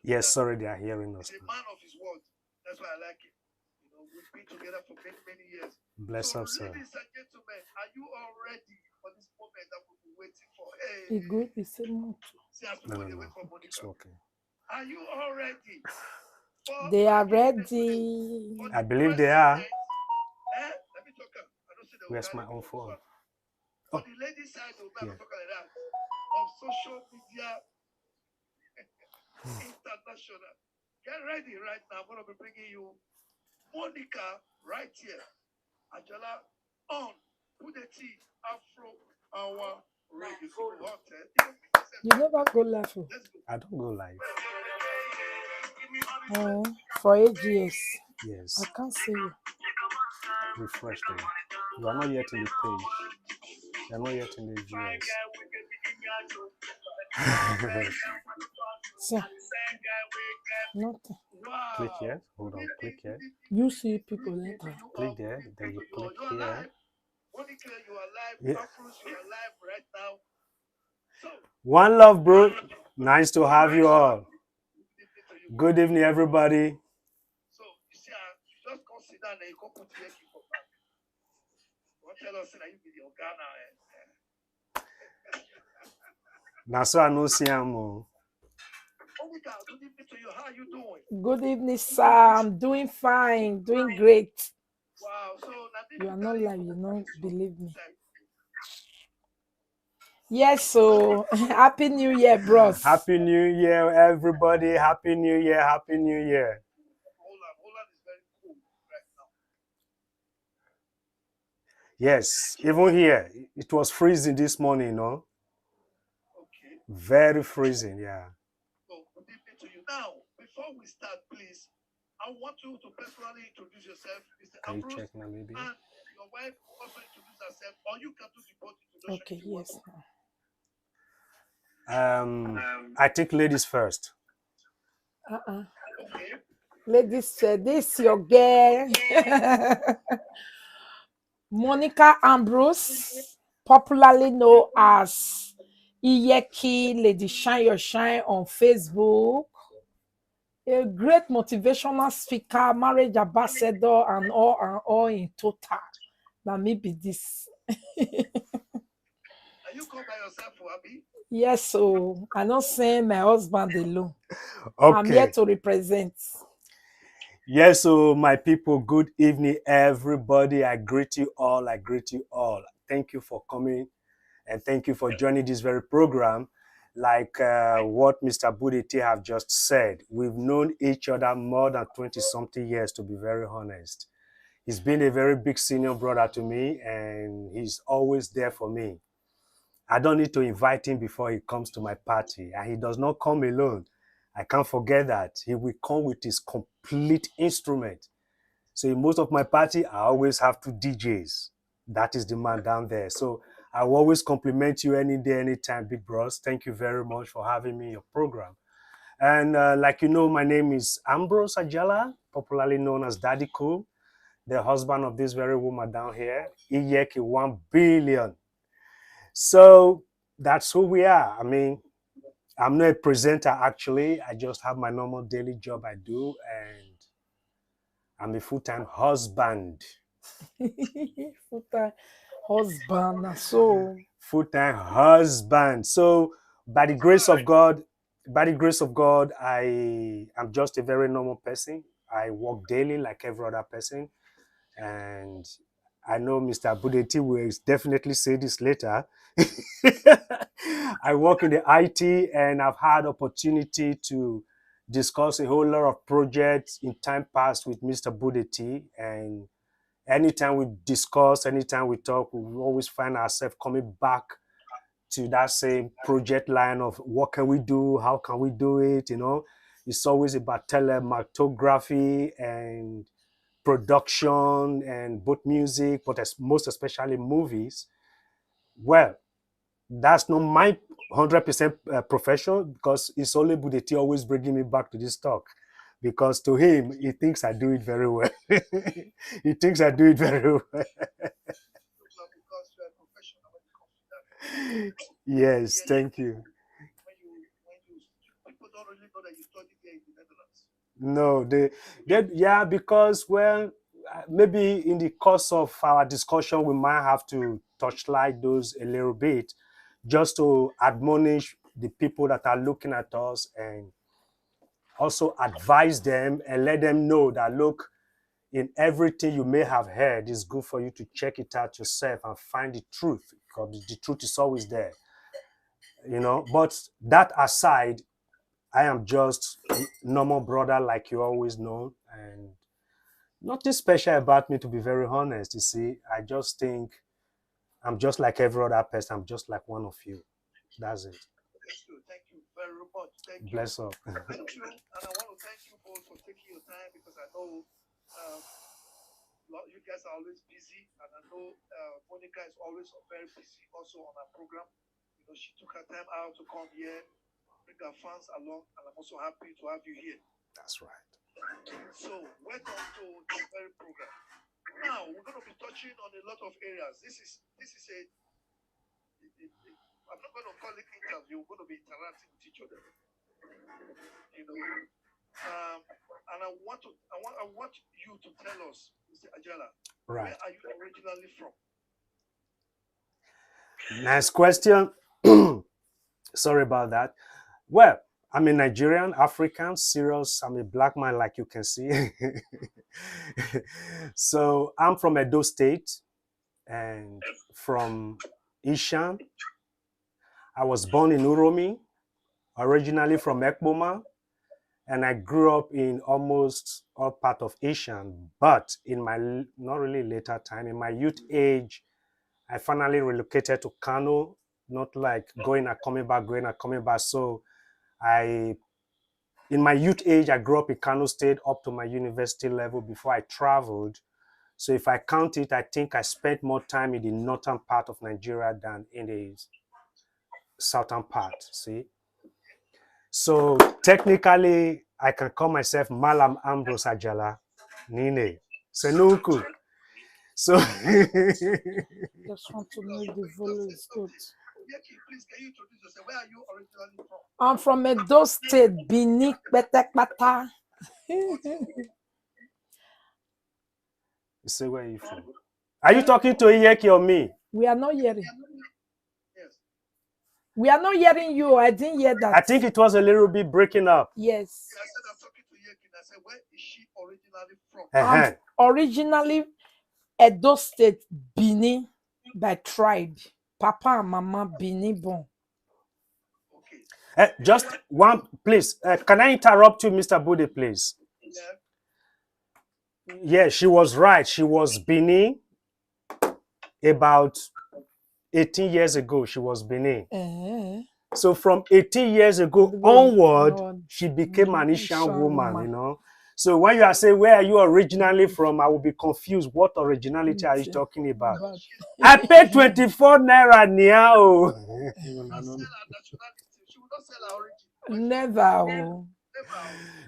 Yes, sorry, they are hearing us. He's a man of his word. That's why I like him. You know, we've been together for many, many years. Bless so, up, sir. Ladies and gentlemen, are you all ready for this moment that we've been waiting for? Hey. Good, the same one. See, as people they wait for Monica. It's okay. Are you all ready? They are ready. I believe they are. Let me talk. I don't see the Where's my own phone? On the ladies' side, we'll talk like that. Of social media international. Get ready right now. I'm going to be bringing you Monica right here. Ajala on Budettee Afro Hour Radio. You never go live. I don't go live. For AGS. Yes. I can't see you. Refresh them. You are not yet in the page. You are not yet in the GS. So, nothing. Click here. Hold on. Click here. You see people later. Click there. Then you click here. Monica, you are live. Yeah. Ambrose, you are live right now. So, one love, bro. Nice to have you all. Good evening, everybody. So, you see, you just consider that you can put Iyeki for back. Don't tell us that you be the Ghana. Now, so I know Siam. Monica, good evening to you. How are you doing? Good evening, sir. I'm doing fine. Doing great. Wow. So, you are not lying. You don't believe me. Yes, so Happy New Year, bros. Happy New Year, everybody. Happy New Year. Happy New Year. Holland is very cool right now. Yes, even here, it was freezing this morning, no? Okay. Very freezing, yeah. So, good evening to you. Now, before we start, please, I want you to personally introduce yourself, Mr. Can Ambrose, you check now, maybe? And your wife also introduce herself, or you can do the both introduction. Okay, yes. I take ladies first. Okay. Ladies, this your girl, Monica Ambrose, popularly known as Iyeki, Lady Shine Your Shine on Facebook. A great motivational speaker, marriage ambassador, and all in total. Now maybe this. Are you called by yourself, Abi? Yes, so I'm not saying my husband alone. Okay. I'm here to represent. Yes, so my people, good evening, everybody. I greet you all. I greet you all. Thank you for coming, and thank you for joining this very program. Like what Mr. Budettee have just said, we've known each other more than 20-something years, to be very honest. He's been a very big senior brother to me, and he's always there for me. I don't need to invite him before he comes to my party, and he does not come alone. I can't forget that. He will come with his complete instrument. So in most of my party, I always have 2 DJs. That is the man down there. So I will always compliment you any day, anytime, big bros. Thank you very much for having me in your program. And like you know, my name is Ambrose Ajala, popularly known as Daddy Cool, the husband of this very woman down here, Iyeki 1 billion. So that's who we are. I mean, I'm not a presenter, actually. I just have my normal daily job I do, and I'm a full-time husband. Full-time husband, so. Full-time husband. So by the grace of God, I am just a very normal person. I work daily like every other person. And I know Mr. Budettee will definitely say this later. I work in the IT, and I've had opportunity to discuss a whole lot of projects in time past with Mr. Budettee. And anytime we discuss, anytime we talk, we always find ourselves coming back to that same project line of what can we do, how can we do it, you know. It's always about telemartography and production, and both music, but most especially movies. Well, that's not my 100% profession, because it's only Budettee always bringing me back to this talk, because to him, he thinks I do it very well. He thinks I do it very well. Yes, thank you. When studied here in the Netherlands? No, yeah, because well, maybe in the course of our discussion, we might have to touchlight those a little bit, just to admonish the people that are looking at us and also advise them and let them know that look, in everything you may have heard, it's good for you to check it out yourself and find the truth, because the truth is always there, you know. But that aside, I am just a normal brother like you always know, and nothing special about me, to be very honest. You see, I just think I'm just like every other person. I'm just like one of you. That's it. Thank you very much. Thank you. Bless up. Thank you, and I want to thank you both for taking your time, because I know you guys are always busy, and I know Monica is always very busy also on our program. You know, she took her time out to come here, bring our fans along, and I'm also happy to have you here. That's right. So, welcome to the very program. Now, we're going to be touching on a lot of areas. This is I'm not going to call it interview. We're going to be interacting with each other. You know, and I want you to tell us, Mr. Ajala, Right. where are you originally from? Nice question. Sorry about that. Well, I'm a Nigerian, African, serious. I'm a black man, like you can see. So I'm from Edo State and from Ishan. I was born in Uromi, originally from Ekboma, and I grew up in almost all part of Ishan. But in my not really later time, in my youth age, I finally relocated to Kano, not like going and coming back. So in my youth age, I grew up in Kano State up to my university level before I traveled. So if I count it, I think I spent more time in the northern part of Nigeria than in the southern part, see? So technically, I can call myself Malam Ambrose Ajala Nine Senuku. So Just want to know the volume is good. Iyeki, please, can you introduce yourself? Where are you originally from? I'm from Edo State, Bini Petekpata. you say, where are you from? Are you talking to Iyeki or me? We are not hearing. Yes. We are not hearing you. I didn't hear that. I think it was a little bit breaking up. Yes. I said I'm talking to Iyeki, and I said, where is she originally from? I'm originally Edo State, Bini, by tribe. Papa and Mama Bini born. Okay. Just one, please. Can I interrupt you, Mr. Budette, please? Yeah. Yeah, she was right. She was Benin about 18 years ago. She was Benin. So from 18 years ago onward, she became an Ishan woman, you know. So when you are saying, where are you originally from, I will be confused. What originality are you talking about? I paid 24 naira now. She will not sell her origin. Never.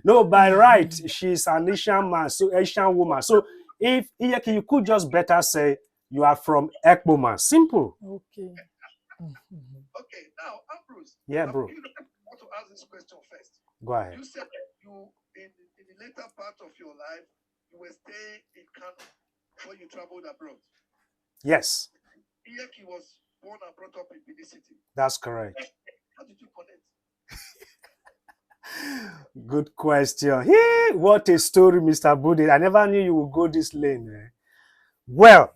No, by right, she's an Asian man, so Asian woman. So if Iyeki, you could just better say you are from Ekboma. Simple. Okay. Okay, now Ambrose. Yeah, bro. I want to ask this question first. Go ahead. You said you in the later part of your life you were staying in Kano before you traveled abroad. Yes. Iyeki was born and brought up in Benin City. That's correct. How did you connect? Good question. Hey, what a story, Mr. Budette. I never knew you would go this lane. Eh? Well,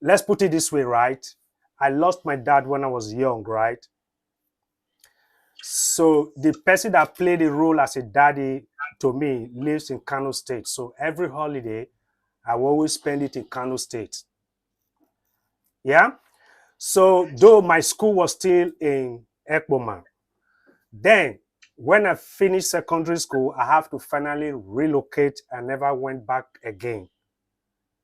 let's put it this way, right? I lost my dad when I was young, right? So the person that played the role as a daddy to me lives in Kano State. So every holiday, I will always spend it in Kano State. Yeah? So though my school was still in Ekboma, then when I finished secondary school, I have to finally relocate. I never went back again.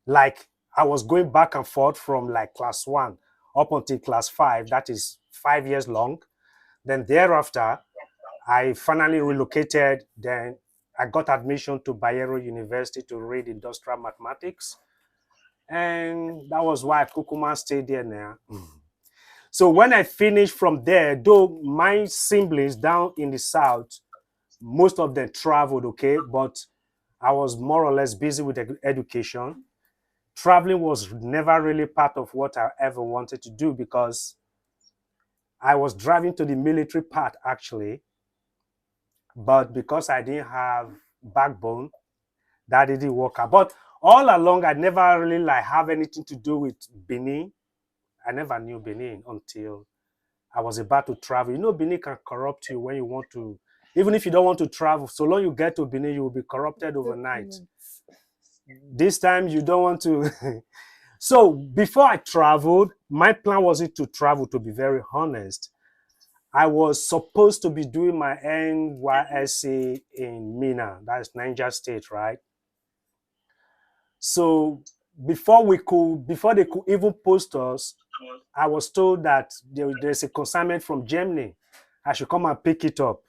Like I was going back and forth from like class 1 up until class 5. That is 5 years long. Then thereafter, I finally relocated. Then I got admission to Bayero University to read industrial mathematics. And that was why Kukuma stayed there now. So when I finished from there, though my siblings down in the south, most of them traveled, okay, but I was more or less busy with education. Traveling was never really part of what I ever wanted to do because I was driving to the military part actually, but because I didn't have backbone, that didn't work out. But all along, I never really like have anything to do with Benin. I never knew Benin until I was about to travel. You know, Benin can corrupt you when you want to, even if you don't want to travel. So long you get to Benin, you will be corrupted overnight. This time you don't want to. So before I traveled, my plan wasn't to travel, to be very honest. I was supposed to be doing my NYSC in Mina, that's Niger State, right? So before they could even post us, I was told that there's a consignment from Germany. I should come and pick it up.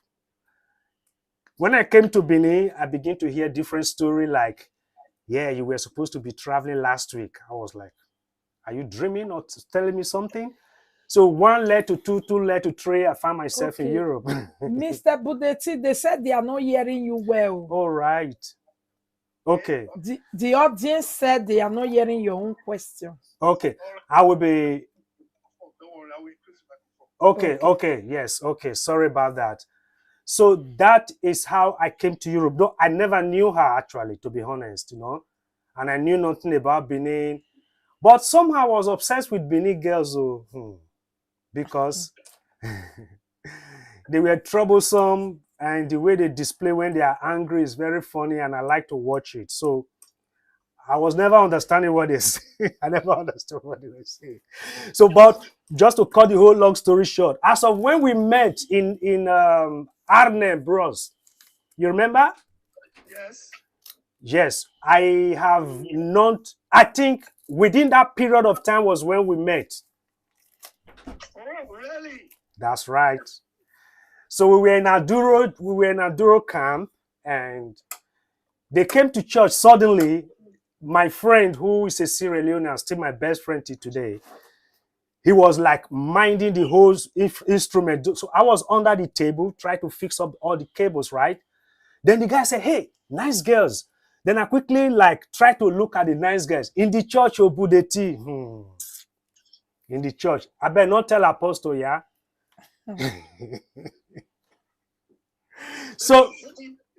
When I came to Benin, I began to hear different stories like, yeah, you were supposed to be traveling last week. I was like, are you dreaming or telling me something? So one led to two, two led to three. I found myself in Europe. Mr. Budettee, they said they are not hearing you well. All right. Okay. The audience said they are not hearing your own question. Okay. I will be. Don't worry, I will increase my microphone. Okay. Yes. Okay. Sorry about that. So that is how I came to Europe. Though I never knew her actually, to be honest, and I knew nothing about Benin. But somehow I was obsessed with Benin girls, because they were troublesome, and the way they display when they are angry is very funny, and I like to watch it. So I was never understanding what they say. I never understood what they were saying. So, but just to cut the whole long story short, as of when we met in Arnhem, Bros, you remember? Yes. Yes, I have not. I think within that period of time was when we met. Oh, really? That's right. So we were in Aduro camp, and they came to church suddenly. My friend, who is a Sierra Leonean, still my best friend till today, he was like minding the whole instrument. So I was under the table trying to fix up all the cables, right? Then the guy said, hey, nice girls. Then I quickly like try to look at the nice girls. In the church, Budettee. In the church. I better not tell Apostle, yeah? So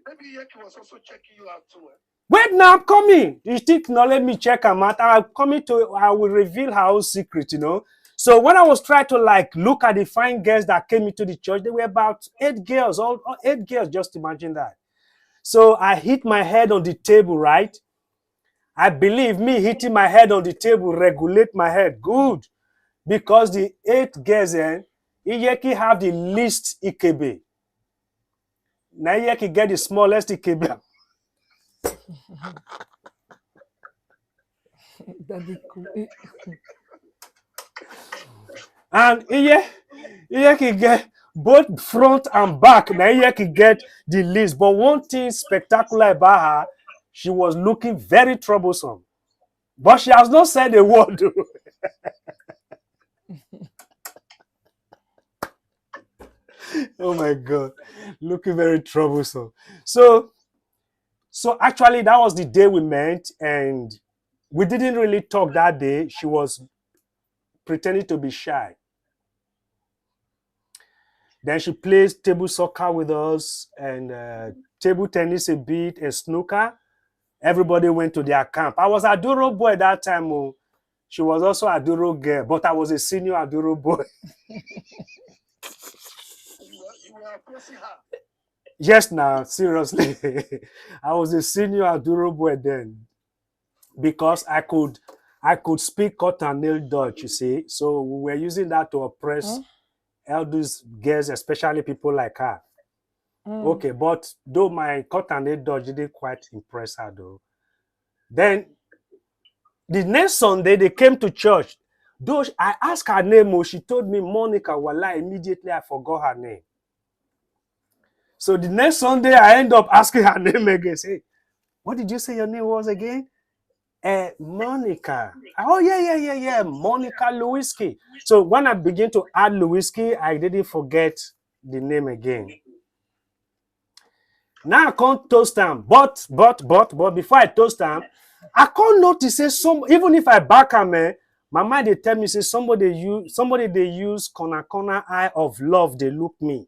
maybe Iyeki was also checking you out too. Wait, now I'm coming. You think not let me check her out? I will reveal her own secret, So when I was trying to like look at the fine girls that came into the church, there were about 8 girls, all 8 girls, just imagine that. So I hit my head on the table, right? I believe me hitting my head on the table regulate my head. Good. Because the 8 girls, Iyeki have the least Ikebe. Now Iyeki get the smallest Ikebe. And Iyeki get both front and back. Now Iyeki get the least. But one thing spectacular about her, she was looking very troublesome. But she has not said a word. Oh my God. Looking very troublesome. So actually that was the day we met, and we didn't really talk that day. She was pretending to be shy. Then she plays table soccer with us and table tennis a bit and snooker. Everybody went to their camp. I was Aduro boy that time. Oh. She was also Aduro girl, but I was a senior Aduro boy. You were approaching her. Yes, now, seriously. I was a senior Aduro boy then. Because I could speak cut and nail Dutch, you see. So we were using that to oppress all these girls, especially people like her. Okay, but though my cut and nail Dutch didn't quite impress her though. Then the next Sunday they came to church. Though I asked her name, she told me Monica. Wallah, immediately I forgot her name. So the next Sunday I end up asking her name again. Say, what did you say your name was again? Monica. Oh, yeah. Monica Lewinsky. So when I begin to add Lewinsky, I didn't forget the name again. Now I can't toast them. But before I toast them, I can't notice say even if I back them, my mind they tell me say somebody they use corner eye of love, they look me.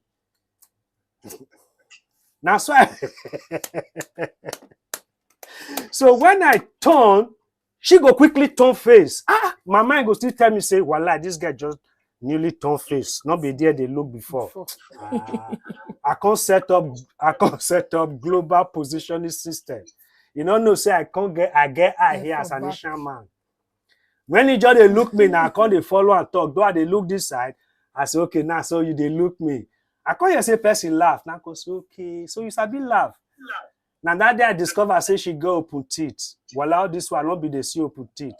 Now so so when I turn, she go quickly turn face. My mind go still tell me say, "Wallah, this guy just newly turn face. Not be there they look before." I can't set up global positioning system. You know, say I get eye here as an Asian man. When he just they look me now, I can't they follow and talk. Do I they look this side? I say, okay, now so you they look me. I can't hear say person laugh. Now I say, okay, so you sabi laugh. Now that day I discover I say she go open teeth. Well, this one not be the see open teeth.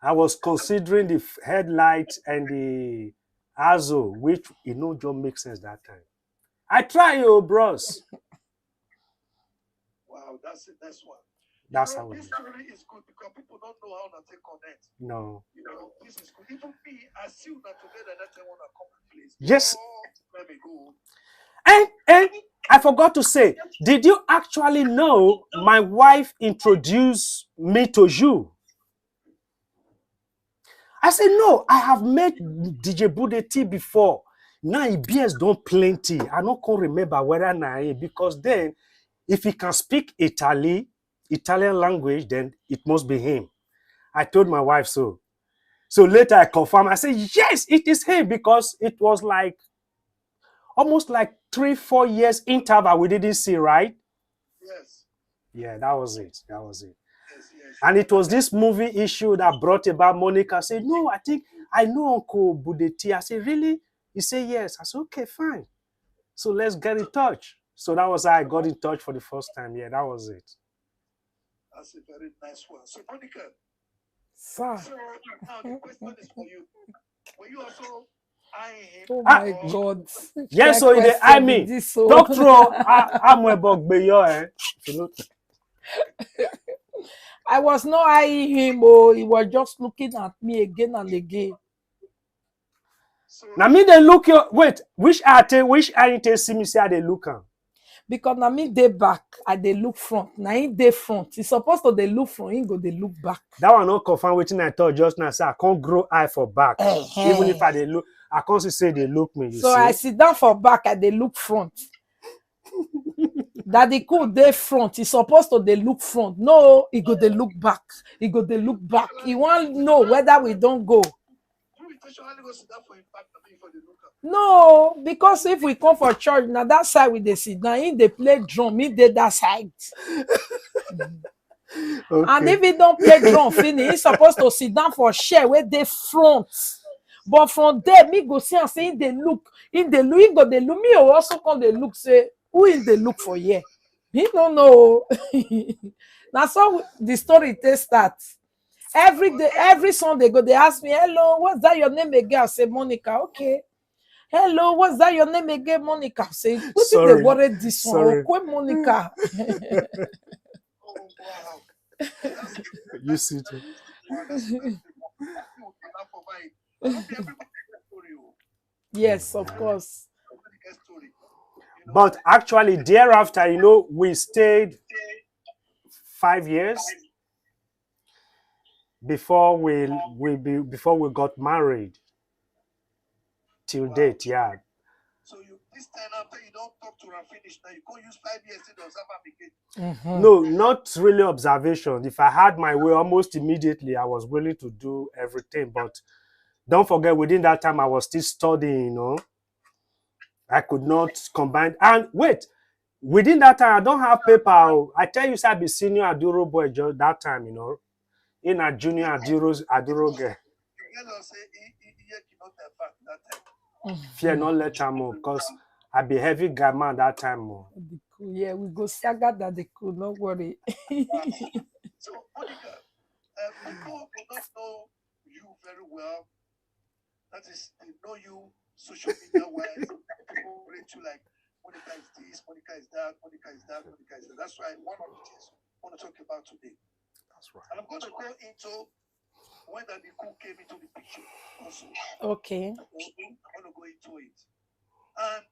I was considering the headlight and the Azo, which just makes sense that time. I try bros. Wow, that's the next one. That's how this story is good because people don't know how to take connect. No. This is good. Even me, I see that together that I want to come to place. Yes. Let me go. And I forgot to say, did you actually know my wife introduced me to you? I said, no, I have met DJ Budettee before. Now he beers don't plenty. I don't can remember whether now because then if he can speak Italian language, then it must be him. I told my wife so. So later I confirmed. I said, yes, it is him because it was like almost like 3-4 years interval we didn't see, right? Yes. Yeah, that was it. Yes. And it was this movie issue that brought about Monica. I said, no, I think I know Uncle Budettee. I said, really? He said, yes. I said, okay, fine. So let's get in touch. So that was how I got in touch for the first time. Yeah, that was it. That's a very nice one. So, Monica. Sir. So, now the question is for you. Were you also eyeing him? Oh my God. Yes, so they eye me. Talk through I'm I was not eyeing him, oh, he was just looking at me again and again. So, now me they look you wait, which eye you see me say they look am? Because now me they back, I they look front. Now in they front. It's supposed to they look front, he go they look back. That one not confirm waiting I thought just now. Say I can't grow eye for back. Even if I they look, I can't say they look me. You so see? I sit down for back, I they look front. That they could they front. He's supposed to they look front. No, he go they look back. He go they look back. He want know whether we don't go. No, because if we come for church, now that side we they sit down, in they play drum, me they that side. Okay. And if he don't play drum, finish, he's supposed to sit down for share where they front. But from there, me go see and say in the look, he go they look. Me also come they look, say, who is they look for here? He don't know. That's how the story they start. Every day, every Sunday go, they ask me, hello, what's that your name again? I say, Monica, okay. Hello, what's that your name again, Monica? I say, what did they worry this one? Okay, Monica. Oh, wow. You see too. Yes, of course. But actually, thereafter, we stayed 5 years before we got married. Till date, yeah. So this time after you don't talk to her finish, now you go use 5 years to observe again. No, not really observation. If I had my way, almost immediately I was willing to do everything. But don't forget, within that time I was still studying. I could not combine. And wait, within that time I don't have paper. I tell you, I be senior Aduro boy that time. In a junior Aduro girl. Fear not let her more because I be heavy guy man that time more. Yeah, we go saga that they could not worry. So Monica, people will not know you very well. That is, they know you social media wise. People rate you like Monica is this, Monica is that, Monica is that, Monica is that. That's why one of the things want to talk about today. That's right. And I'm going to go into when that the Cool came into the picture also. Okay. I'm going to go into it. And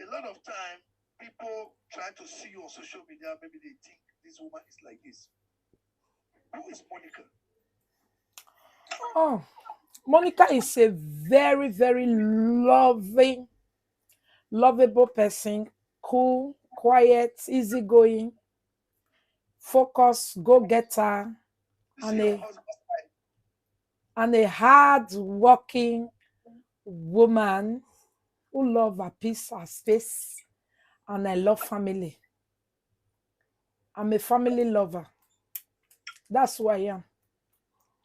a lot of time, people try to see you on social media, maybe they think this woman is like this. Who is Monica? Oh, Monica is a very, very lovable person, cool, quiet, easygoing, focused, go-getter, and a hard-working woman who love her peace, her space, and I love family. I'm a family lover. That's who I am.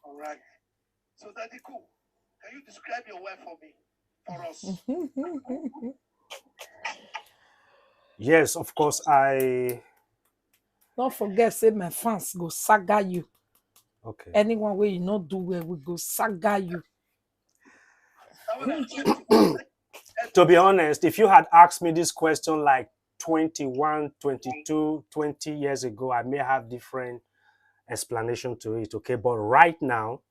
All right. So, Daddy Cool, can you describe your wife for me, for us? Yes, of course. Don't forget, say my fans go saga you. Okay. Anyone where you not do well, we go saga you. To be honest, if you had asked me this question like 21, 22, 20 years ago, I may have different explanation to it. Okay. But right now,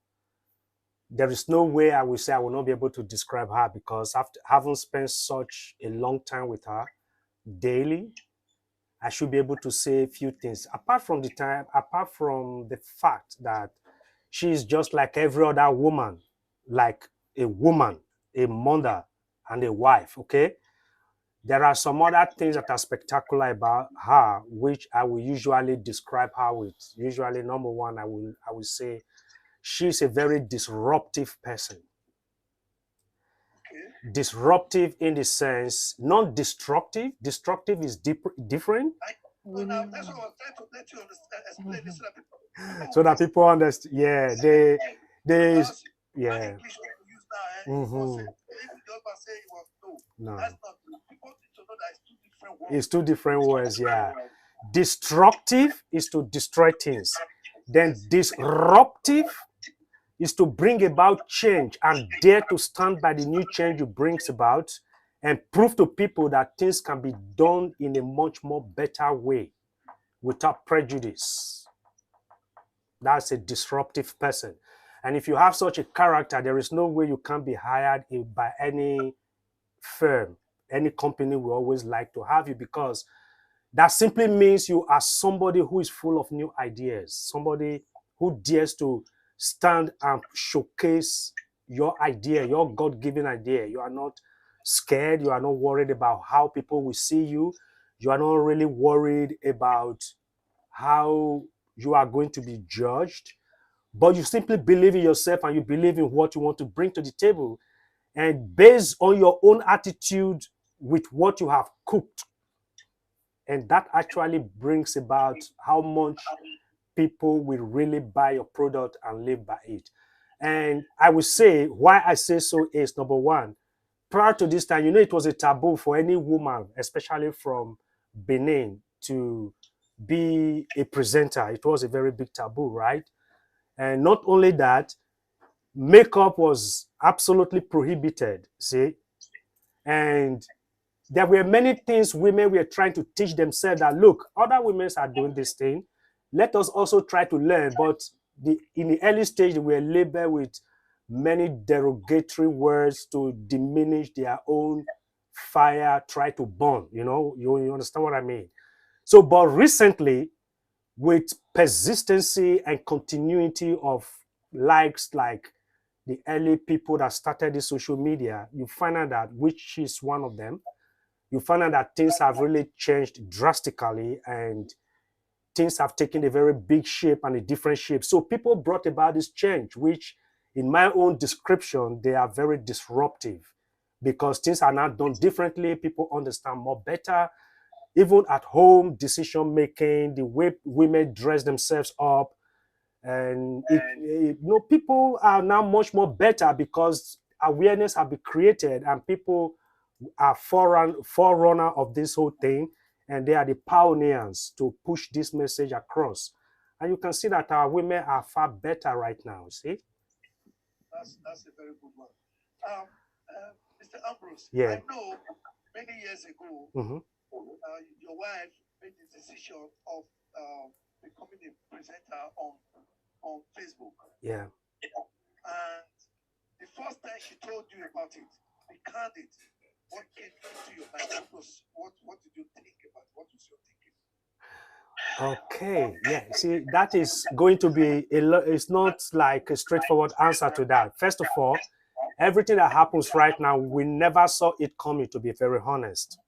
there is no way I will say I will not be able to describe her because after having spent such a long time with her daily, I should be able to say a few things. Apart from the fact that she is just like every other woman, like a woman, a mother, and a wife. Okay. There are some other things that are spectacular about her, which I will usually describe her with. Usually, number one, I will say she's a very disruptive person. Okay. Disruptive in the sense, not destructive. Destructive is different. So now that's what I was trying to let you understand, explain this to people. So that people understand. Yeah, they, yeah. English we use now, Mhm. If the husband say it was no, No, that's not true. People need to know that it's two different words. it's two different words. Yeah, destructive is to destroy things. Then disruptive is to bring about change and dare to stand by the new change you brings about and prove to people that things can be done in a much more better way without prejudice. That's a disruptive person. And if you have such a character, there is no way you can be hired by any firm, any company will always like to have you because that simply means you are somebody who is full of new ideas, somebody who dares to stand and showcase your idea, your God-given idea. You are not scared. You are not worried about how people will see you. You are not really worried about how you are going to be judged, but you simply believe in yourself and you believe in what you want to bring to the table. And based on your own attitude with what you have cooked, and that actually brings about how much people will really buy your product and live by it. And I would say why I say so is number one, prior to this time, it was a taboo for any woman, especially from Benin, to be a presenter. It was a very big taboo, right? And not only that, makeup was absolutely prohibited, see? And there were many things women were trying to teach themselves that, look, other women are doing this thing. Let us also try to learn. But in the early stage, they were labeled with many derogatory words to diminish their own fire, try to burn. You understand what I mean? So, but recently, with persistency and continuity of likes like the early people that started the social media, you find out that, which is one of them, you find out that things have really changed drastically and things have taken a very big shape and a different shape. So people brought about this change, which in my own description, they are very disruptive because things are now done differently. People understand more better. Even at home, decision making, the way women dress themselves up, and people are now much more better because awareness have been created and people are forerunner of this whole thing, and they are the pioneers to push this message across. And you can see that our women are far better right now. See? That's a very good one. Mr. Ambrose, Yeah. I know many years ago, Mm-hmm. Your wife made the decision of becoming a presenter on Facebook. Yeah. And the first time she told you about it, be candid. What came into your mind? What did you think about it? What was your thinking? Okay. Yeah. See, that is going to be it's not like a straightforward answer to that. First of all, everything that happens right now, we never saw it coming, to be very honest.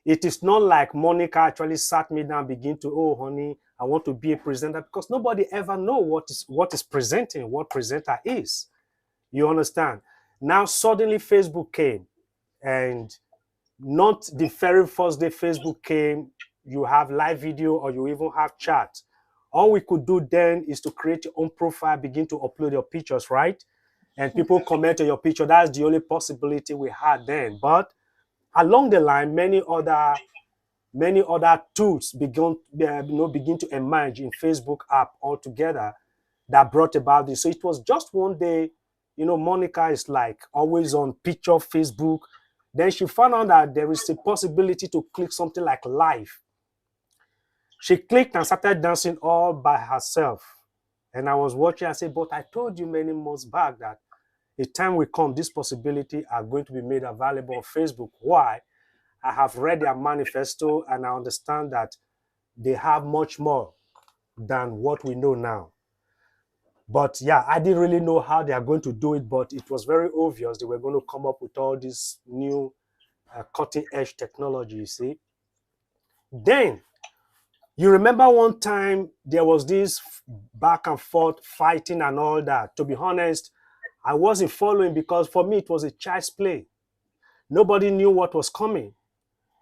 It is not like Monica actually sat me down, begin to, oh, honey, I want to be a presenter, because nobody ever know what is presenting, what presenter is. You understand? Now, suddenly Facebook came, and not the very first day Facebook came, you have live video or you even have chat. All we could do then is to create your own profile, begin to upload your pictures, right? And people comment on your picture. That's the only possibility we had then. But along the line, many other tools begin to emerge in Facebook app altogether that brought about this. So it was just one day, Monica is like always on picture Facebook. Then she found out that there is a possibility to click something like live. She clicked and started dancing all by herself. And I was watching and said, but I told you many months back that a time will come, this possibility are going to be made available on Facebook. Why? I have read their manifesto and I understand that they have much more than what we know now. But yeah, I didn't really know how they are going to do it, but it was very obvious they were going to come up with all this new cutting edge technology, you see. Then, you remember one time there was this back and forth fighting and all that. To be honest, I wasn't following because for me it was a child's play. Nobody knew what was coming.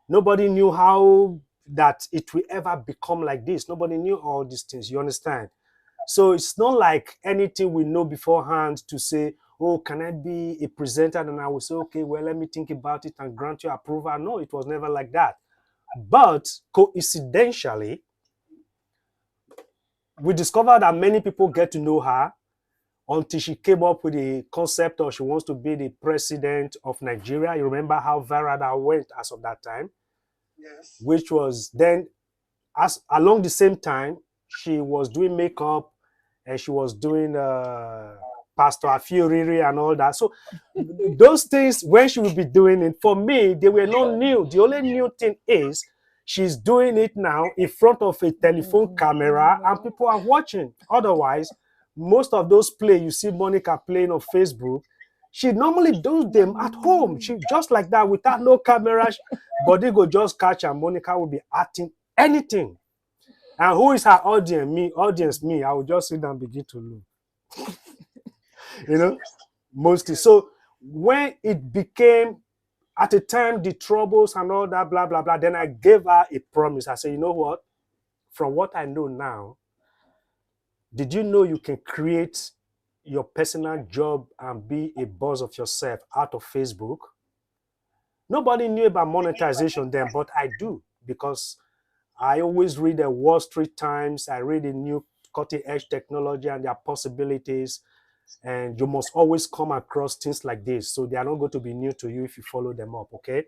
Nobody knew how that it will ever become like this. Nobody knew all these things, you understand? So it's not like anything we know beforehand to say, oh, can I be a presenter? And I will say, okay, well, let me think about it and grant you approval. No, it was never like that. But coincidentally, we discovered that many people get to know her until she came up with the concept of she wants to be the president of Nigeria. You remember how viral that went as of that time? Yes. Which was then, as along the same time, she was doing makeup and she was doing Pastor Afioriri and all that. So those things, when she will be doing it, for me, they were not new. The only new thing is she's doing it now in front of a telephone camera and people are watching. Otherwise, most of those plays you see Monica playing on Facebook, she normally does them at home. She just like that without no camera, body go just catch and Monica will be acting anything. And who is her audience? Me. I will just sit down and begin to look. Mostly. So when it became, at the time, the troubles and all that, blah, blah, blah, then I gave her a promise. I said, you know what? From what I know now, did you know you can create your personal job and be a boss of yourself out of Facebook? Nobody knew about monetization then, but I do, because I always read the Wall Street Times. I read the new cutting edge technology and their possibilities. And you must always come across things like this. So they are not going to be new to you if you follow them up, okay?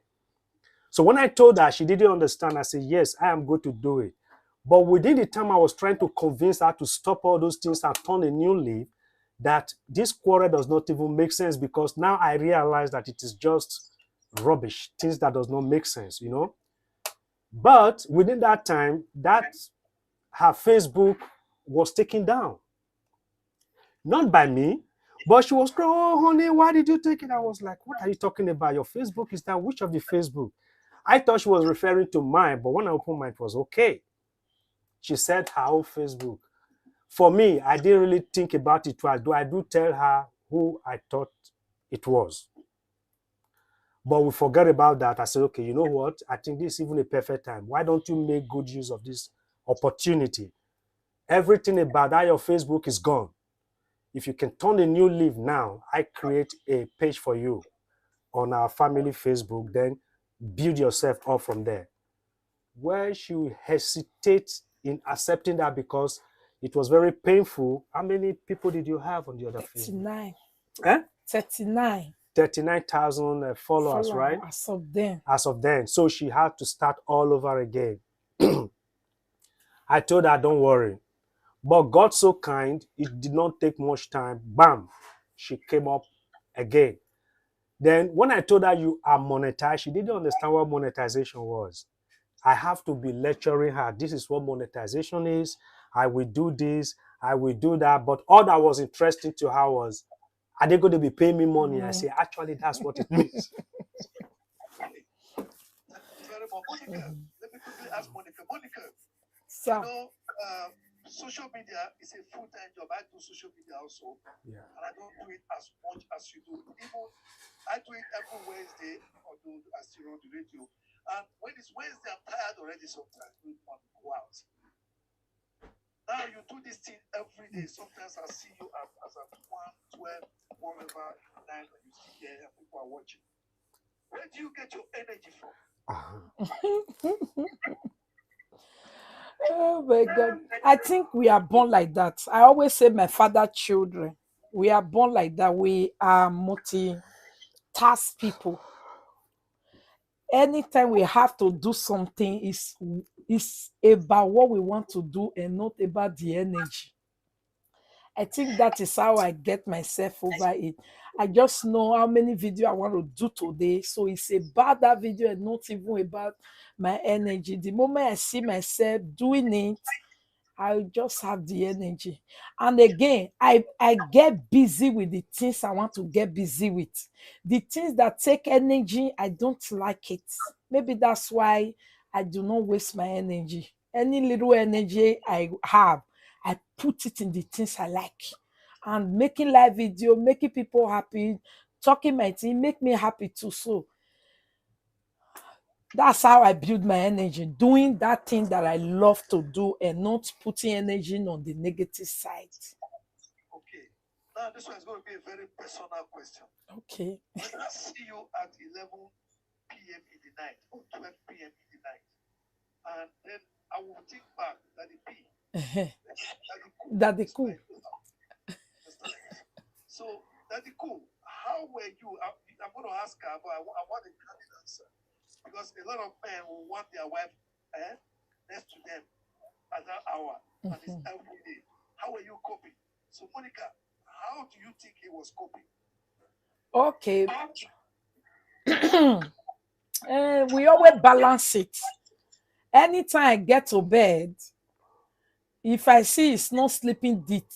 So when I told her, she didn't understand. I said, yes, I am going to do it. But within the time I was trying to convince her to stop all those things and turn a new leaf, that this quarrel does not even make sense, because now I realize that it is just rubbish, things that does not make sense, But within that time, that her Facebook was taken down. Not by me, but she was crying, oh, honey, why did you take it? I was like, what are you talking about? Your Facebook is down. Which of the Facebook? I thought she was referring to mine, but when I opened mine, it was okay. She said her own Facebook. For me, I didn't really think about it twice. I do tell her who I thought it was. But we forget about that. I said, okay, you know what? I think this is even a perfect time. Why don't you make good use of this opportunity? Everything about that your Facebook is gone. If you can turn a new leaf now, I create a page for you on our family Facebook, then build yourself up from there. Where she will hesitate in accepting that because it was very painful. How many people did you have on the other 39. Facebook? 39. 39,000 followers, right? As of then. As of then. So she had to start all over again. I told her, don't worry. But God so kind, it did not take much time. Bam, she came up again. Then when I told her you are monetized, she didn't understand what monetization was. I have to be lecturing her. This is what monetization is. I will do this. I will do that. But all that was interesting to her was, are they going to be paying me money? I say, actually, that's what it means. Thank you very much. Monica, let me quickly ask Monica. Monica, So, social media is a full-time job. I do social media also, Yeah. and I don't do it as much as you do. Even I do it every Wednesday, although I still on the radio. And when it's Wednesday, I'm tired already sometimes. I want to go out. Now you do this thing every day. Sometimes I see you as at 1, 12, whatever, 9, and you sit there and people are watching. Where do you get your energy from? oh my God. I think we are born like that. I always say my father children. We are born like that. We are multi-task people. Anytime we have to do something, is about what we want to do and not about the energy. I think that is how I get myself over it. I just know how many videos I want to do today. So it's about that video and not even about my energy. The moment I see myself doing it, I just have the energy. And again, I get busy with the things I want to get busy with. The things that take energy, I don't like it. Maybe that's why I do not waste my energy. Any little energy I have, I put it in the things I like. And making live video, making people happy, talking my team, make me happy too. So that's how I build my energy, doing that thing that I love to do and not putting energy on the negative side. Okay. Now this one is going to be a very personal question. Okay. When I see you at 11 p.m. in the night or 12 p.m. in the night, and then I will think back that the P, That the cool. So that the cool. How were you? I'm going to ask her, but I want a candid answer because a lot of men will want their wife next to them at that hour, and it's every day. How are you coping? So Monica, how do you think he was coping? Okay. We always balance it. Anytime I get to bed, if I see he's not sleeping deep,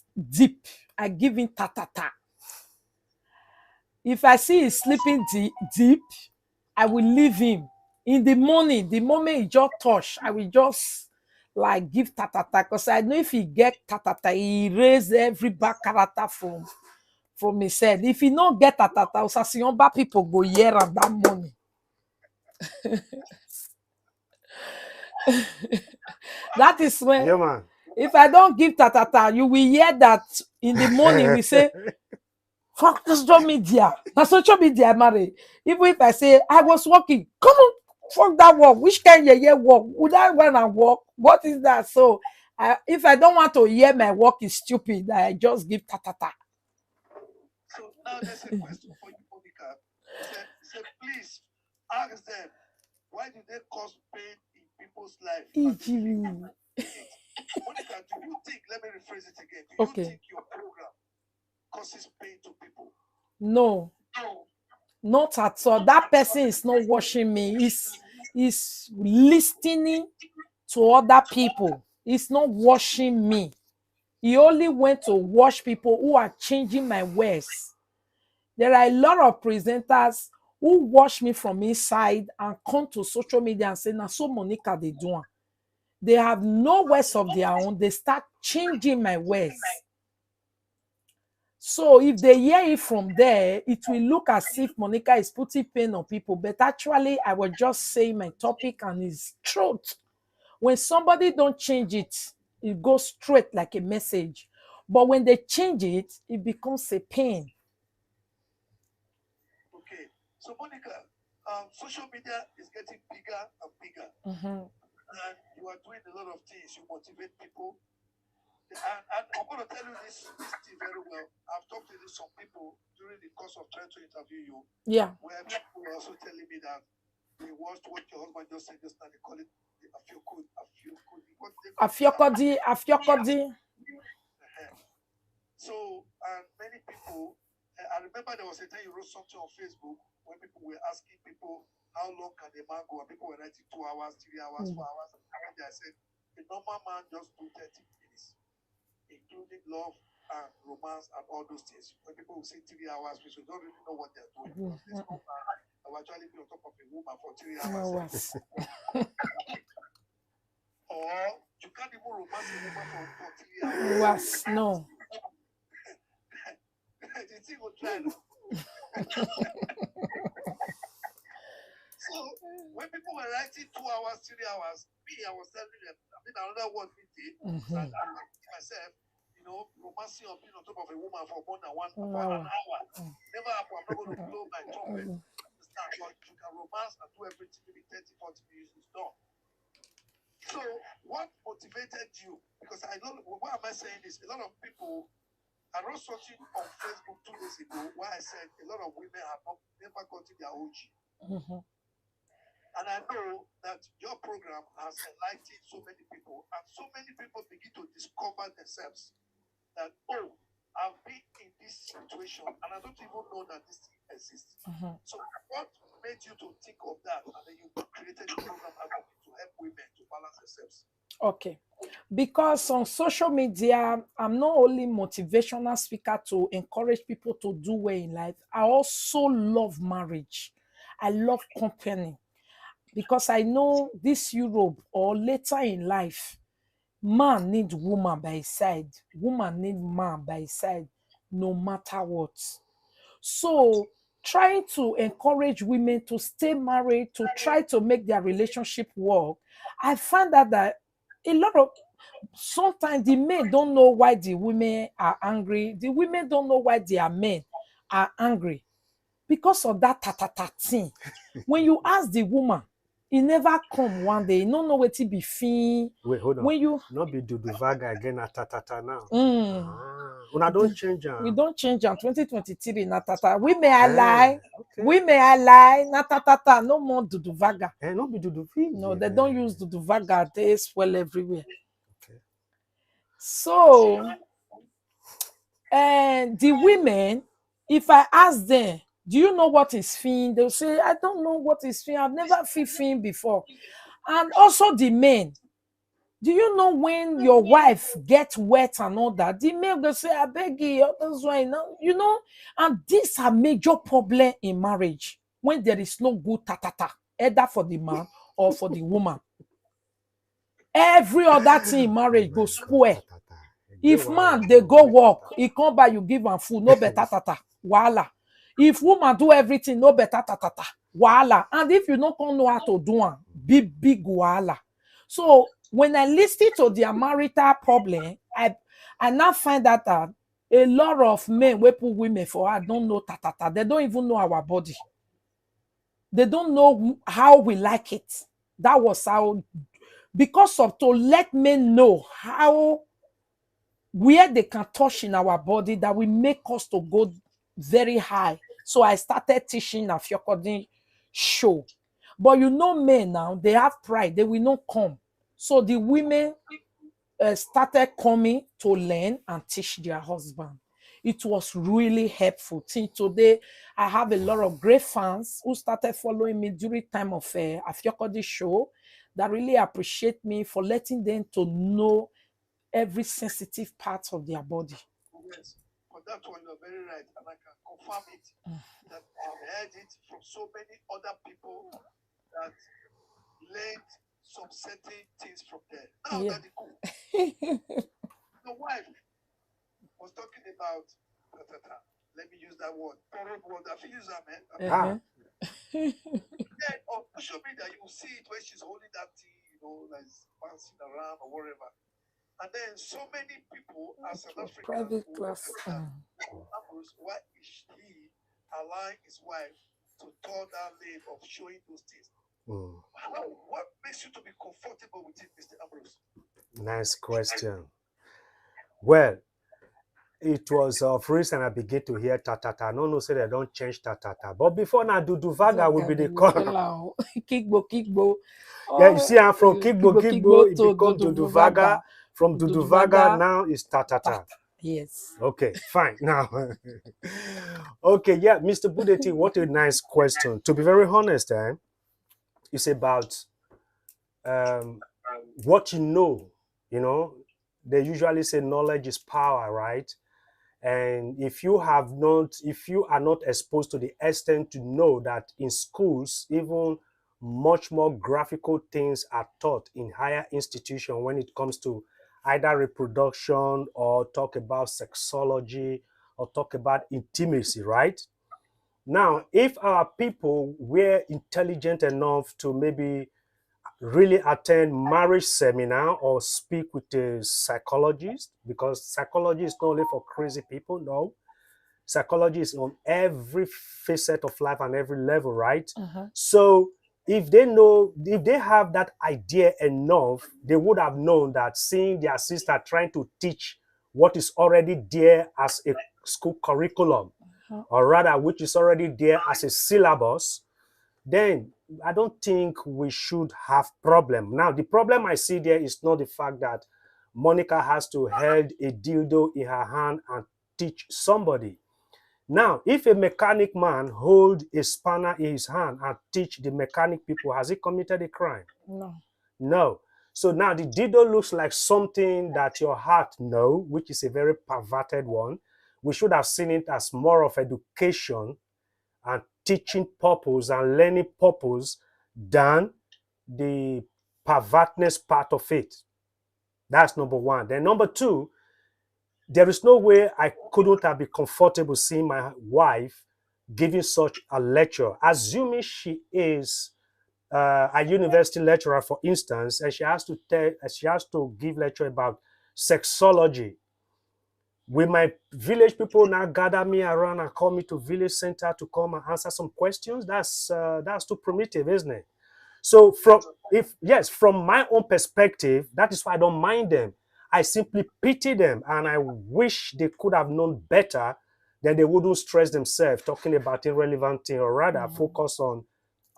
I give him ta. If I see he's sleeping deep, I will leave him. In the morning, the moment he just touch, I will just like give ta because I know if he get ta, he raise every back character from his head. If he not get ta, Osasiyonba people go hear am that morning. That is when, Yeah, man. if I don't give ta, you will hear that in the morning we say, fuck the social media. The social media, marry. Even if I say I was working, come on, fuck that work. Which kind of work? Would I want to work? What is that? So, if I don't want to hear my work is stupid, I just give ta. So now there's a question for you, Monica. He said, please ask them why do they cause pain in people's life? Monica, do you think? Let me rephrase it again. Do you think your program causes pain to people? No. Not at all. That person is not watching me. He's listening to other people. He's not watching me. He only went to watch people who are changing my ways. There are a lot of presenters who watch me from inside and come to social media and say, "Na so Monica they do." They have no ways of their own. They start changing my ways. So if they hear it from there, it will look as if Monica is putting pain on people. But actually, I was just saying my topic and it's truth. When somebody don't change it, it goes straight like a message. But when they change it, it becomes a pain. Okay. So Monica, social media is getting bigger and bigger. And you are doing a lot of things. You motivate people. And I'm going to tell you this thing very well. I've talked to some people during the course of trying to interview you. Yeah. Where people were also telling me that they watched what your husband just said just now. They call it a few good what they call Afiokodi. So, and many people, I remember there was a time you wrote something on Facebook when people were asking people how long can a man go, and people were writing 2 hours, 3 hours, 4 hours. And I said, a normal man just do 30 minutes, including love and romance and all those things. When people will say 3 hours, we don't really know what they're doing. Because there's no man that will actually be on top of a woman for 3 hours. Or you can't even romance a woman for 3 hours. No. The thing will try now. So when people were writing 2 hours, 3 hours, me, I was telling them, I mean, another word we did, and I myself, you know, romancing or being on top of a woman for more than for an hour. Never happen. I'm not going to blow my trumpet. Understand? But you can romance and do everything maybe 30, 40 minutes is done. So what motivated you? Because I know, why am I saying this? A lot of people, I wrote something on Facebook 2 days ago where I said a lot of women have never gotten their OG. And I know that your program has enlightened so many people, and so many people begin to discover themselves that, oh, I've been in this situation and I don't even know that this thing exists. So what made you to think of that, and then you created a program to help women to balance themselves? Okay. Because on social media, I'm not only motivational speaker to encourage people to do well in life, I also love marriage. I love company. Because I know this Europe or later in life, man needs woman by his side, woman needs man by his side, no matter what. So trying to encourage women to stay married, to try to make their relationship work, I find that a lot of sometimes the men don't know why the women are angry. The women don't know why their men are angry because of that thing. When you ask the woman, he never come one day. You don't know what it be fin. Wait, hold on. When you not be Duduvaga again at tatata now. Una don't change them. We don't change on 2023 natata. We may lie. Okay. We may lie. Natata. No more Duduvaga. Not be Duduvaga. No, they don't use Duduvaga. They swell everywhere. Okay. So, and the women, if I ask them, do you know what is fin? They'll say, I don't know what is fin. I've never feel fin before. And also the men. Do you know when your wife gets wet and all that? The men will say, I beg you, that's why now, you know, and these are major problem in marriage when there is no good tatata, either for the man or for the woman. Every other thing in marriage goes spoil. If man they go work, he come by you give am food, no better tata, wahala. If woman do everything, no better tata, wahala. And if you don't know how to do am, big wahala. So when I listen to their marital problem, I now find that a lot of men we put women for I don't know tatata. They don't even know our body. They don't know how we like it. That was how, because of to let men know how where they can touch in our body that will make us to go very high. So I started teaching a Fiokodi show. But you know men now, they have pride. They will not come. So the women started coming to learn and teach their husband. It was really helpful. Till today, I have a lot of great fans who started following me during time of a Fiokodi show that really appreciate me for letting them to know every sensitive part of their body. Yes, for that one you're very right, and I can confirm it that I've heard it from so many other people that learned some certain things from there. Now that the cool. The wife was talking about let me use that word. I feel use that, man. Then on social media you will see it when she's holding that thing, you know, like bouncing around or whatever. And then so many people as an African Private class. Ambrose, why is he allowing his wife to tell that lane of showing those things? What makes you to be comfortable with it, Mr. Ambrose? Nice question. Well, it was of recent I begin to hear tatata. No, no, say they don't change tatata. But before now, Duduvaga will be the call. Kigbo. Yeah, you see, I'm from Kigbo Kigbo, it to becomes Duduvaga. From Duduvaga, now it's tatata. Yes. Okay, fine. Now, okay, yeah, Mr. Budettee, what a nice question. To be very honest, it's about what you know. You know, they usually say knowledge is power, right? And if you are not exposed to the extent to know that in schools, even much more graphical things are taught in higher institution when it comes to either reproduction or talk about sexology or talk about intimacy, right? Now, if our people were intelligent enough to maybe really attend marriage seminar or speak with a psychologist, because psychology is not only for crazy people, no. Psychology is on every facet of life and every level, right? So if they have that idea enough, they would have known that seeing their sister trying to teach what is already there as a school curriculum, or rather which is already there as a syllabus, then I don't think we should have problem. Now, the problem I see there is not the fact that Monica has to hold a dildo in her hand and teach somebody. Now, if a mechanic man hold a spanner in his hand and teach the mechanic people, has he committed a crime? No. No. So now the dildo looks like something that your heart know, which is a very perverted one. We should have seen it as more of education and teaching purpose and learning purpose than the pervertness part of it. That's number one. Then number two, there is no way I couldn't have been comfortable seeing my wife giving such a lecture, assuming she is a university lecturer, for instance, and she has to give lecture about sexology. Will my village people now gather me around and call me to village center to come and answer some questions? That's too primitive, isn't it? So from my own perspective, that is why I don't mind them. I simply pity them and I wish they could have known better, then they wouldn't stress themselves talking about irrelevant things, or rather focus on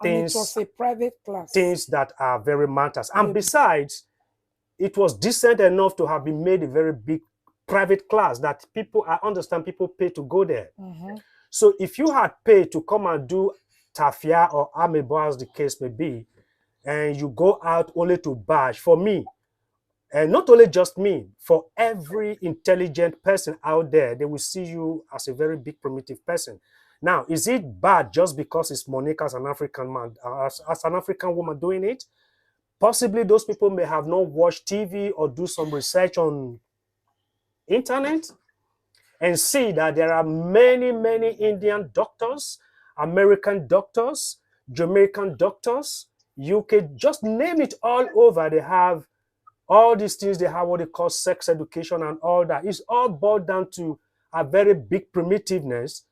And it was a private class. things that are very matters. And besides, it was decent enough to have been made a very big private class that I understand people pay to go there. So if you had paid to come and do tafia or amebo, as the case may be, and you go out only to bash, for me, and not only just me, for every intelligent person out there, they will see you as a very big primitive person. Now, is it bad just because it's Monica as an African man, as an African woman doing it? Possibly those people may have not watched TV or do some research on internet and see that there are many, many Indian doctors, American doctors, Jamaican doctors, UK, just name it all over. They have all these things. They have what they call sex education and all that. It's all boiled down to a very big primitiveness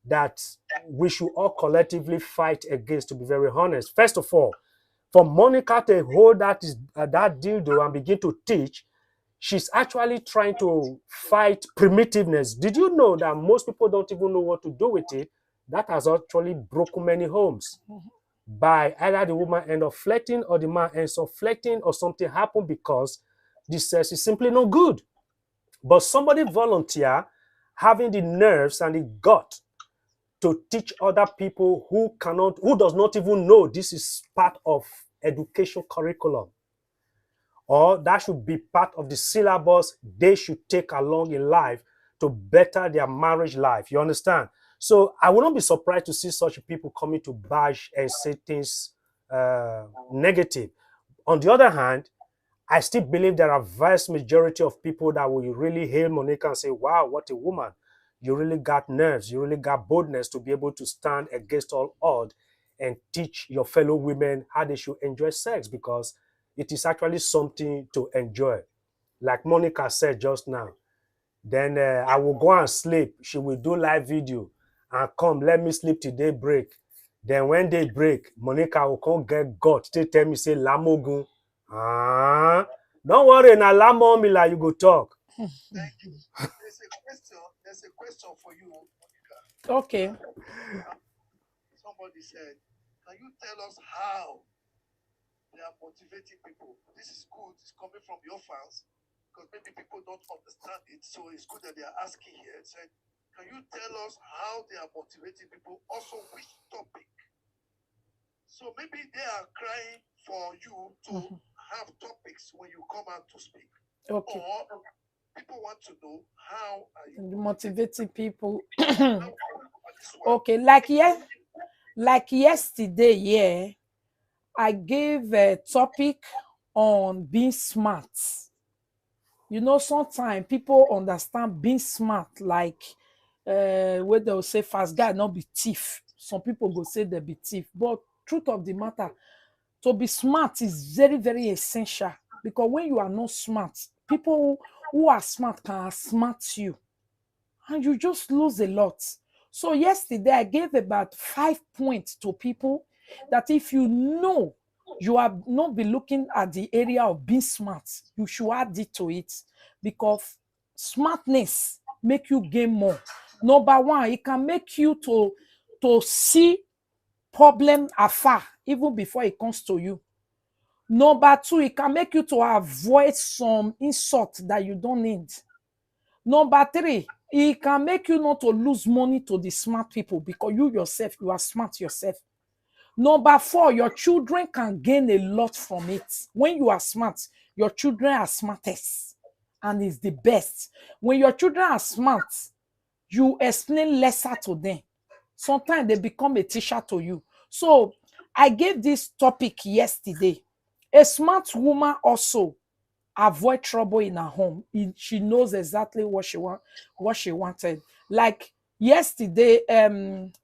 that we should all collectively fight against, to be very honest. First of all, for Monica to hold that dildo and begin to teach, she's actually trying to fight primitiveness. Did you know that most people don't even know what to do with it? That has actually broken many homes. By either the woman end up flirting or the man ends up flirting, or something happened because the sex is simply no good. But somebody volunteer having the nerves and the gut to teach other people who does not even know this is part of education curriculum, or that should be part of the syllabus they should take along in life to better their marriage life. You understand? So I would not be surprised to see such people coming to bash and say things negative. On the other hand, I still believe there are vast majority of people that will really hail Monica and say, wow, what a woman. You really got nerves. You really got boldness to be able to stand against all odds and teach your fellow women how they should enjoy sex, because it is actually something to enjoy. Like Monica said just now, then I will go and sleep. She will do live video and come, let me sleep till day break. Then when they break, Monica will come get God. They tell me, say, Lamogun. Don't worry, now Lamo me like you go talk. Thank you. There's a question for you, Monica. Okay. Somebody said, can you tell us how they are motivating people? This is good. It's coming from your fans because maybe people don't understand it. So it's good that they are asking here. It said, can you tell us how they are motivating people? Also, which topic? So maybe they are crying for you to have topics when you come out to speak. Okay. Or people want to know how are you Motivating people. How do you look at this one? Okay, like yesterday, yeah, I gave a topic on being smart. You know, sometimes people understand being smart like where they'll say fast guy not be thief. Some people go say they be thief, but truth of the matter, to be smart is very, very essential because when you are not smart, people who are smart can outsmart you and you just lose a lot. So yesterday I gave about 5 points to people that if you know you have not be looking at the area of being smart, you should add it to it because smartness make you gain more. Number one, it can make you to see problem afar even before it comes to you. Number two, it can make you to avoid some insult that you don't need. Number three, it can make you not to lose money to the smart people because you yourself, you are smart yourself. Number four, your children can gain a lot from it. When you are smart, your children are smartest and is the best. When your children are smart, you explain lesser to them. Sometimes they become a teacher to you. So I gave this topic yesterday. A smart woman also avoid trouble in her home. She knows exactly what she wanted. Like yesterday,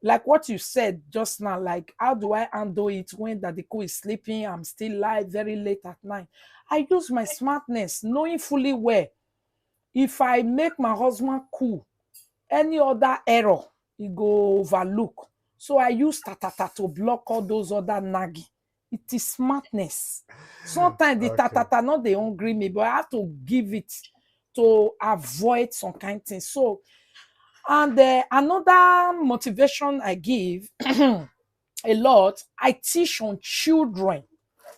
like what you said just now, like how do I handle it when Daddy Cool is sleeping? I'm still live very late at night. I use my smartness, knowing fully well if I make my husband cool, any other error, he go overlook. So I use tatata to block all those other nagging. It is smartness. Sometimes the Okay. tatata not they hungry me, but I have to give it to avoid some kind of things. So, and another motivation I give a lot, I teach on children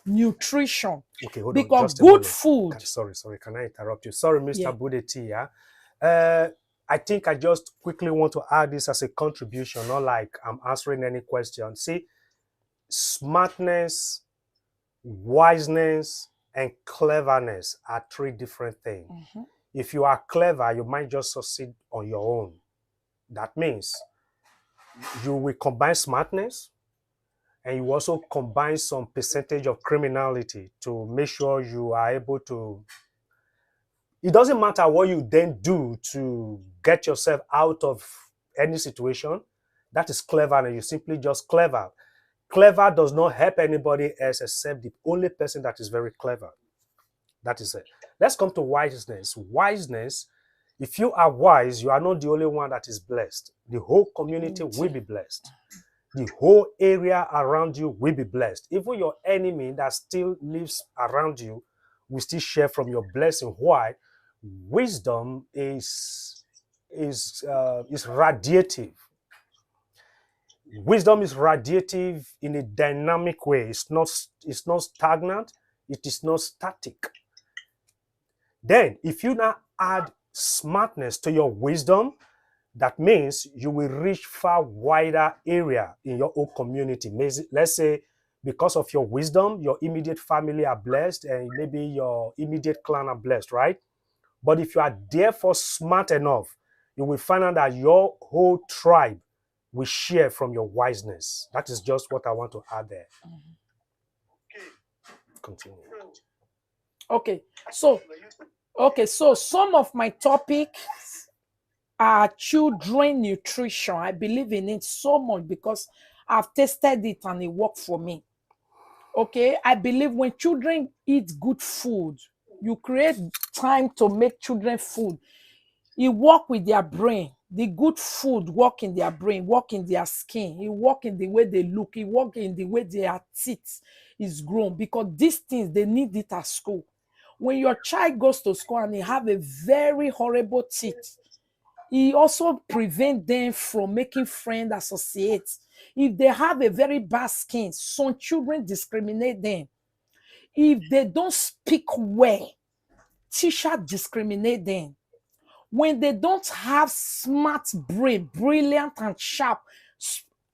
nutrition Okay, hold on because just a good moment. food. Sorry, can I interrupt you? Sorry, Mr. Yeah. Budettee. Yeah? I think I just quickly want to add this as a contribution, not like I'm answering any question. See, smartness, wiseness, and cleverness are three different things. If you are clever, you might just succeed on your own. That means you will combine smartness and you also combine some percentage of criminality to make sure you are able to. It doesn't matter what you then do to get yourself out of any situation. That is clever, and you simply just clever. Clever does not help anybody else except the only person that is very clever. That is it. Let's come to wiseness. Wiseness, if you are wise, you are not the only one that is blessed. The whole community will be blessed. The whole area around you will be blessed. Even your enemy that still lives around you will still share from your blessing. Why? Wisdom is radiative. Wisdom is radiative in a dynamic way. It's not stagnant. It is not static. Then, if you now add smartness to your wisdom, that means you will reach far wider area in your own community. Let's say because of your wisdom, your immediate family are blessed and maybe your immediate clan are blessed, right? But if you are therefore smart enough, you will find out that your whole tribe will share from your wiseness. That is just what I want to add there. Continue. Okay, so some of my topics are children nutrition. I believe in it so much because I've tested it and it worked for me. Okay, I believe when children eat good food, you create time to make children food. It work with their brain. The good food work in their brain, work in their skin. It work in the way they look. It work in the way their teeth is grown because these things, they need it at school. When your child goes to school and they have a very horrible teeth, it also prevents them from making friend associates. If they have a very bad skin, some children discriminate them. If they don't speak well, teacher discriminate them. When they don't have smart brain, brilliant and sharp,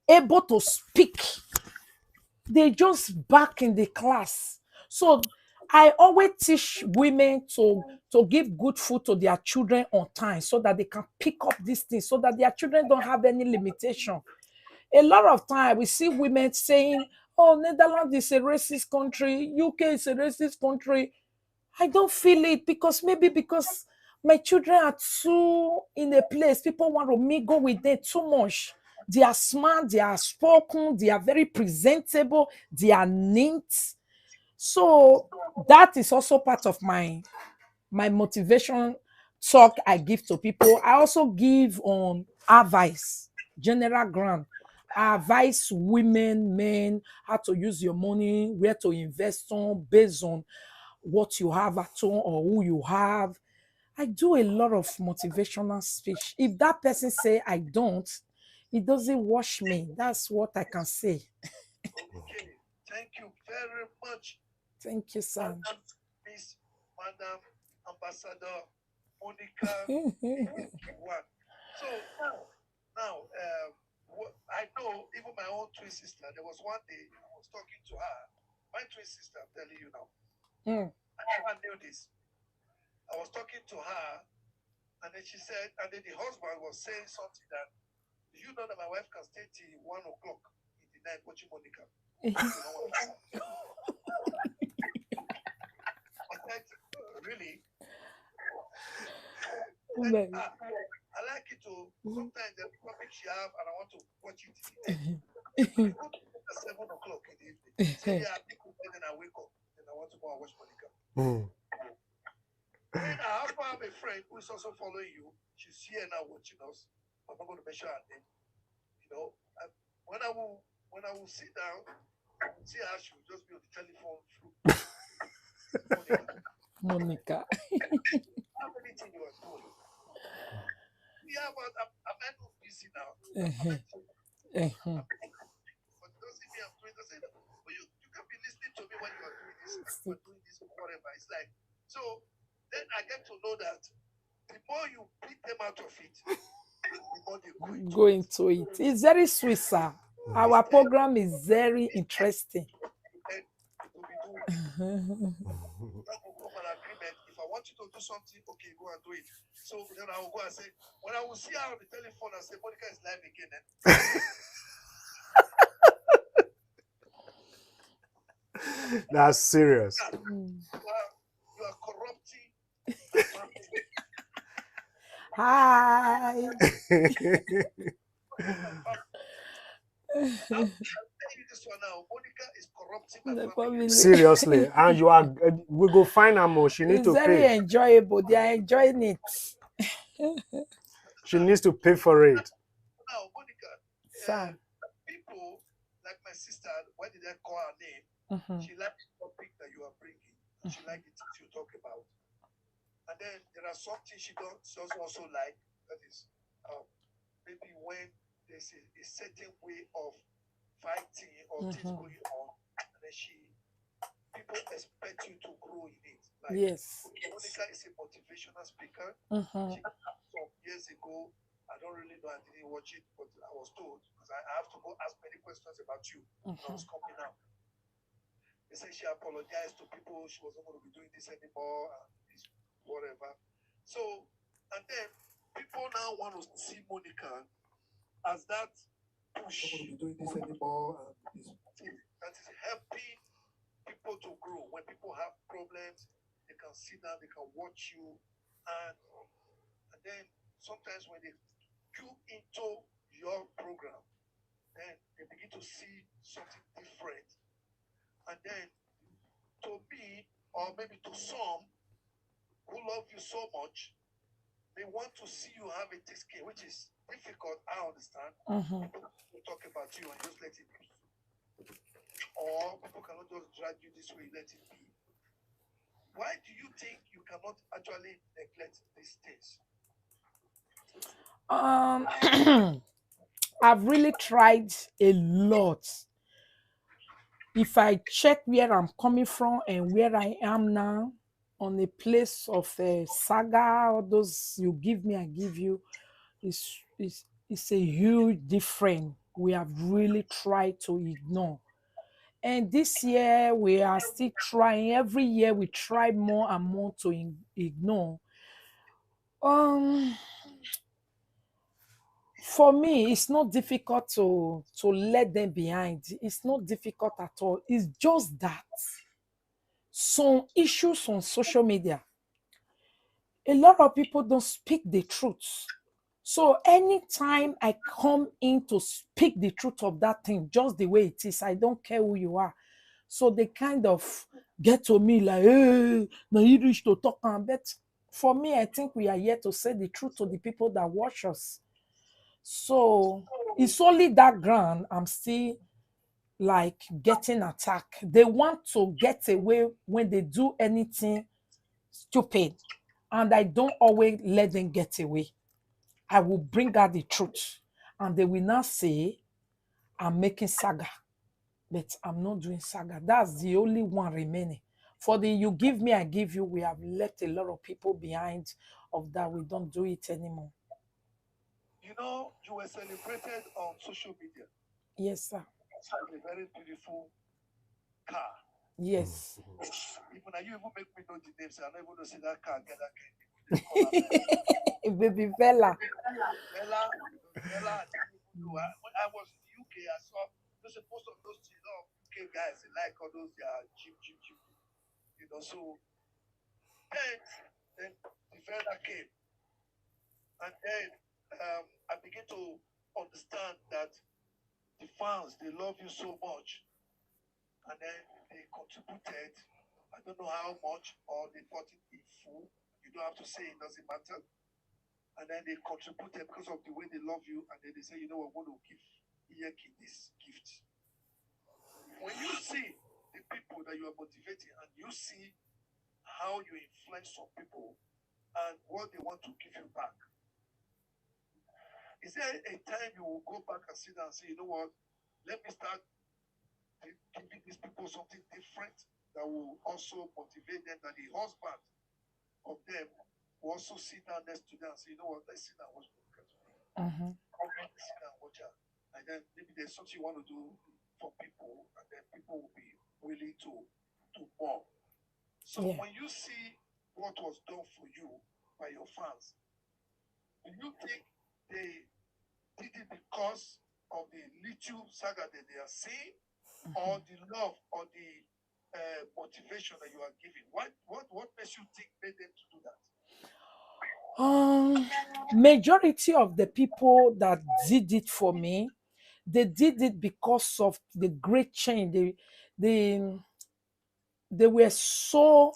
able to speak, they just back in the class. So I always teach women to give good food to their children on time so that they can pick up these things, so that their children don't have any limitation. A lot of time we see women saying, oh, Netherlands is a racist country, UK is a racist country. I don't feel it because my children are too in a place. People want to mingle with them too much. They are smart, they are spoken, they are very presentable, they are neat. So that is also part of my motivation talk I give to people. I also give on advice, general grant. I advise women, men, how to use your money, where to invest on based on what you have at home or who you have. I do a lot of motivational speech. If that person say I don't, it doesn't wash me. That's what I can say. Okay, thank you very much. Thank you, sir. Miss Madam Ambassador Monica. So now, I know even my own twin sister. There was one day I was talking to her. My twin sister, I'm telling you now. I never knew this. I was talking to her, and then she said, and then the husband was saying something that, do you know that my wife can stay till 1 o'clock in the night watching Monica? I said, really? I like it to sometimes the topic she have and I want to watch it at 7 o'clock in the evening. Say, yeah, I think then I wake up and I want to go and watch Monica. Then I have a friend who is also following you. She's here now watching us. I'm not going to mention her name. You know, when I will sit down, I will see her. She will just be on the telephone through Monica. How many things you are doing? Yeah, but I'm not busy now. But doesn't mean I'm doing the same. But you can be listening to me when you are doing this, doing this, whatever. It's like, so then I get to know that the more you beat them out of it, the more they go into it. It's very sweet, sir. Our program is very interesting. If I want you to do something, okay, go and do it. So then I will go and say, when I will see her on the telephone and say, Monica is live again. That's serious. You are corrupting. Hi. I'll tell you this one now. Monica is corrupting my family. Seriously, and you are. We go find her more. She needs to pay. It's very enjoyable. They are enjoying it. She needs to pay for it. Now, Monica, people like my sister, why did I call her name? She likes the topic that you are bringing. She likes the things you talk about. And then there are some things she also like. That is, maybe when there's a certain way of fighting or things going on, and then people expect you to grow in it. Like, yes. Monica is a motivational speaker. She, some years ago, I don't really know, I didn't watch it, but I was told, because I have to go ask many questions about you when I was coming out. They said she apologized to people, she wasn't going to be doing this anymore, and this, whatever. So, and then people now want to see Monica as that push. I'm not going to be doing this anymore, and this that is helping people to grow. When people have problems, they can sit down, they can watch you, and then sometimes when they tune into your program, then they begin to see something different. And then to me, or maybe to some who love you so much, they want to see you have a thick skin, which is difficult, I understand. People talk about you and just let it be. Or people cannot just drag you this way, let it be. Why do you think not actually neglect these things? I've really tried a lot. If I check where I'm coming from and where I am now, on a place of saga, all those you give me, I give you, it's a huge difference. We have really tried to ignore. And this year, we are still trying. Every year, we try more and more to ignore. Um, for me, it's not difficult to let them behind. It's not difficult at all. It's just that some issues on social media, a lot of people don't speak the truth. So anytime I come in to speak the truth of that thing, just the way it is, I don't care who you are. So they kind of get to me like, hey, now you reach to talk on. But for me, I think we are here to say the truth to the people that watch us. So it's only that ground I'm still like getting attacked. They want to get away when they do anything stupid. And I don't always let them get away. I will bring out the truth. And they will not say, I'm making saga. But I'm not doing saga. That's the only one remaining. For the you give me, I give you, we have left a lot of people behind of that. We don't do it anymore. You know, you were celebrated on social media. Yes, sir. With a very beautiful car. Yes. Even now, you even make me know the names. I'm not able to see that car, get that car. Baby Bella. Bella, I was in the UK, I saw there's a post of those UK guys, they like all those jeep. You know, so then the fella came. And then I began to understand that the fans, they love you so much. And then they contributed, I don't know how much, or they bought it in full. You don't have to say, it doesn't matter. And then they contributed because of the way they love you. And then they say, you know, we're going to give Iyeki this gift. When you see the people that you are motivating and you see how you influence some people and what they want to give you back, is there a time you will go back and sit down and say, you know what, let me start giving these people something different that will also motivate them, that the husband of them will also sit down next to them and say, you know what, let's sit down and watch podcast today. Sit down and watch her. And then maybe there's something you want to do for people, and then people will be willing to more. So when you see what was done for you by your fans, do you think they did it because of the little saga that they are seeing, or the love, or the motivation that you are giving? What makes you think made them to do that? Majority of the people that did it for me, they did it because of the great change. They were so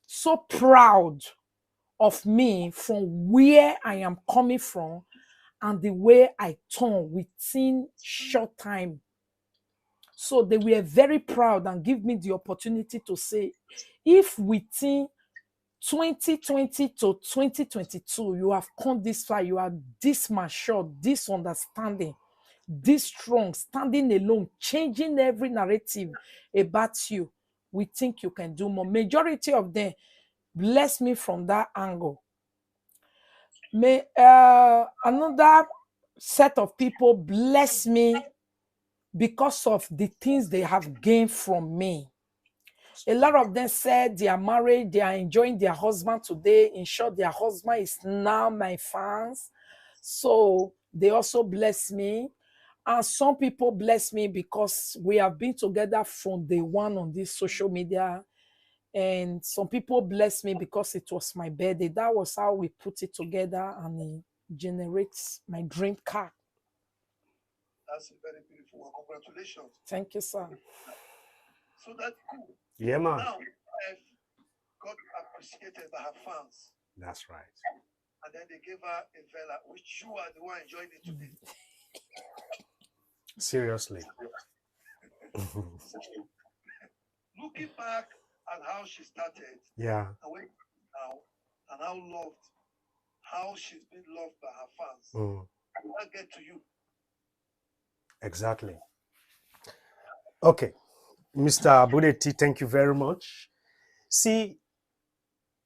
so proud of me from where I am coming from and the way I turn within short time. So they were very proud and give me the opportunity to say, if within 2020 to 2022, you have come this far, you are this mature, this understanding, this strong, standing alone, changing every narrative about you, we think you can do more. Majority of them bless me from that angle. Another set of people bless me because of the things they have gained from me. A lot of them said they are married, they are enjoying their husband today. In short, their husband is now my fans. So they also bless me. And some people bless me because we have been together from day one on this social media. And some people bless me because it was my birthday. That was how we put it together, and it generates my dream car. That's a very beautiful one. Congratulations. Thank you, sir. So that's cool. Yeah, man. Now, God appreciated by her fans. That's right. And then they gave her a vela, which you are the one enjoying it today. Seriously. Looking back and how she started, Yeah. and where now, and how loved, how she's been loved by her fans. Mm. I'll get to you. Exactly. Okay. Mr. Budettee, thank you very much. See,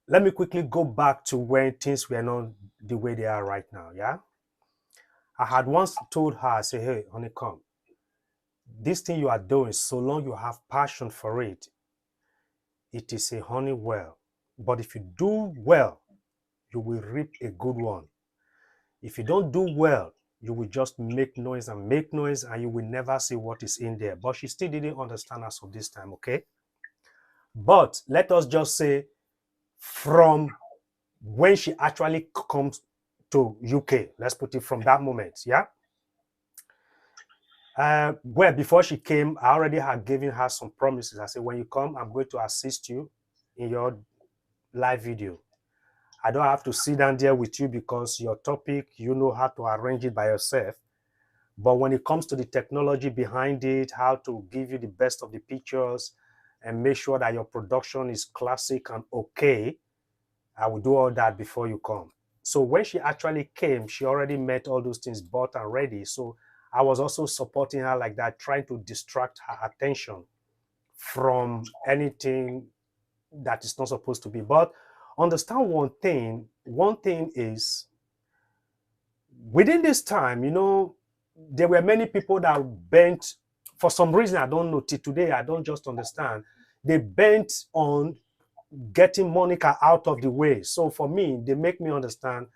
let me quickly go back to when things were not the way they are right now. Yeah. I had once told her, I say, hey, honey, come. This thing you are doing, so long you have passion for it, it is a honey well. But if you do well, you will reap a good one. If you don't do well, you will just make noise, and you will never see what is in there. But she still didn't understand as of this time, okay? But let us just say from when she actually comes to UK, let's put it from that moment, yeah? Well, before she came, I already had given her some promises. I said, when you come, I'm going to assist you in your live video. I don't have to sit down there with you because your topic, you know how to arrange it by yourself. But when it comes to the technology behind it, how to give you the best of the pictures and make sure that your production is classic and okay, I will do all that before you come. So when she actually came, she already met all those things bought and ready. So I was also supporting her like that, trying to distract her attention from anything that is not supposed to be. But understand one thing is within this time, you know, there were many people that bent, for some reason, I don't know, till today, I don't just understand. They bent on getting Monica out of the way. So for me, they make me understand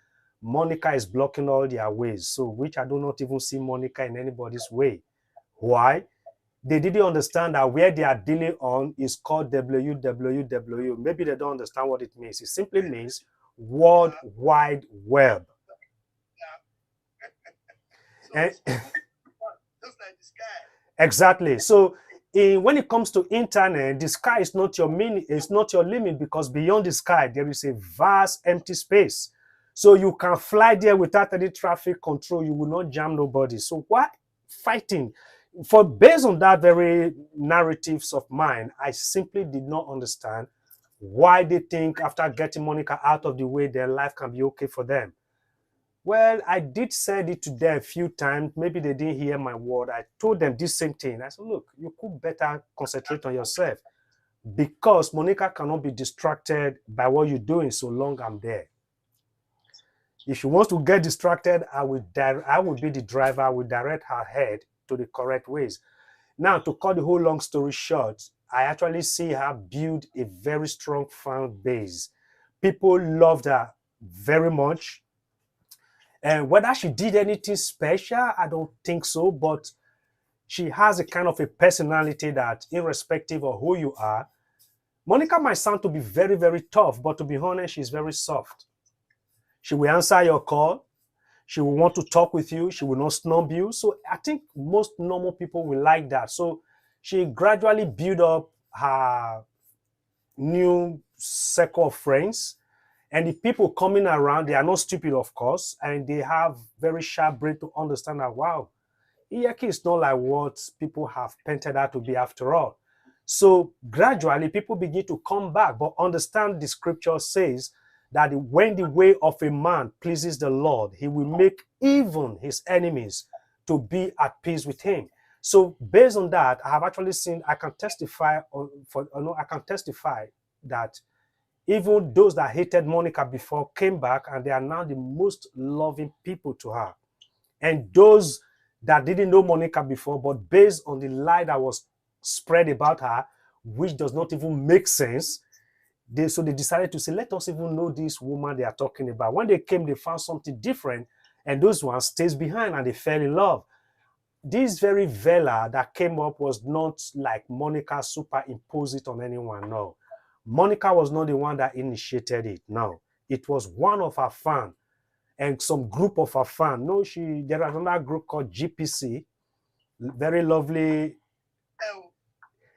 Monica is blocking all their ways. So which I do not even see Monica in anybody's way. Why? They didn't understand that where they are dealing on is called WWW. Maybe they don't understand what it means. It simply means World Wide Web. And, Just like the sky. exactly. So when it comes to internet, the sky is not your it's not your limit, because beyond the sky there is a vast empty space. So you can fly there without any traffic control. You will not jam nobody. So why fighting? For based on that very narratives of mine, I simply did not understand why they think after getting Monica out of the way, their life can be okay for them. Well, I did say it to them a few times. Maybe they didn't hear my word. I told them this same thing. I said, look, you could better concentrate on yourself, because Monica cannot be distracted by what you're doing so long I'm there. If she wants to get distracted, I will be the driver. I will direct her head to the correct ways. Now, to cut the whole long story short, I actually see her build a very strong fan base. People loved her very much. And whether she did anything special, I don't think so. But she has a kind of a personality that, irrespective of who you are, Monica might sound to be very, very tough, but to be honest, she's very soft. She will answer your call. She will want to talk with you. She will not snub you. So I think most normal people will like that. So she gradually built up her new circle of friends. And the people coming around, they are not stupid, of course, and they have very sharp brain to understand that, wow, Iyeki is not like what people have painted her to be after all. So gradually, people begin to come back, but understand the scripture says that when the way of a man pleases the Lord, he will make even his enemies to be at peace with him. So based on that, I have actually seen, I can testify that even those that hated Monica before came back, and they are now the most loving people to her. And those that didn't know Monica before, but based on the lie that was spread about her, which does not even make sense, they decided to say, let us even know this woman they are talking about. When they came, they found something different, and those ones stays behind and they fell in love. This very Vela that came up was not like Monica superimposed it on anyone, no. Monica was not the one that initiated it. No, it was one of her fans and some group of her fans. No, there is another group called GPC, very lovely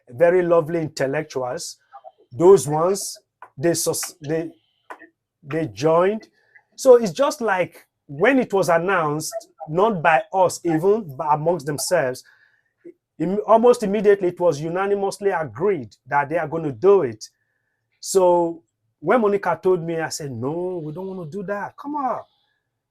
intellectuals. Those ones, they joined. So it's just like when it was announced, not by us, even but amongst themselves, almost immediately it was unanimously agreed that they are going to do it. So when Monica told me, I said, no, we don't want to do that. Come on.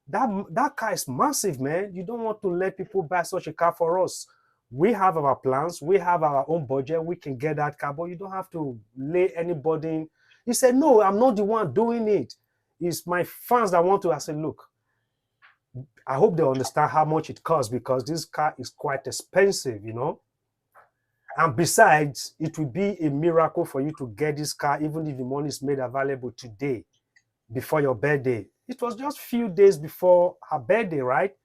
That car is massive, man. You don't want to let people buy such a car for us. We have our plans. We have our own budget. We can get that car, but you don't have to lay anybody in. He said, no, I'm not the one doing it. It's my fans that want to. I said, look, I hope they understand how much it costs because this car is quite expensive, you know. And besides, it will be a miracle for you to get this car, even if the money is made available today, before your birthday. It was just a few days before her birthday, right?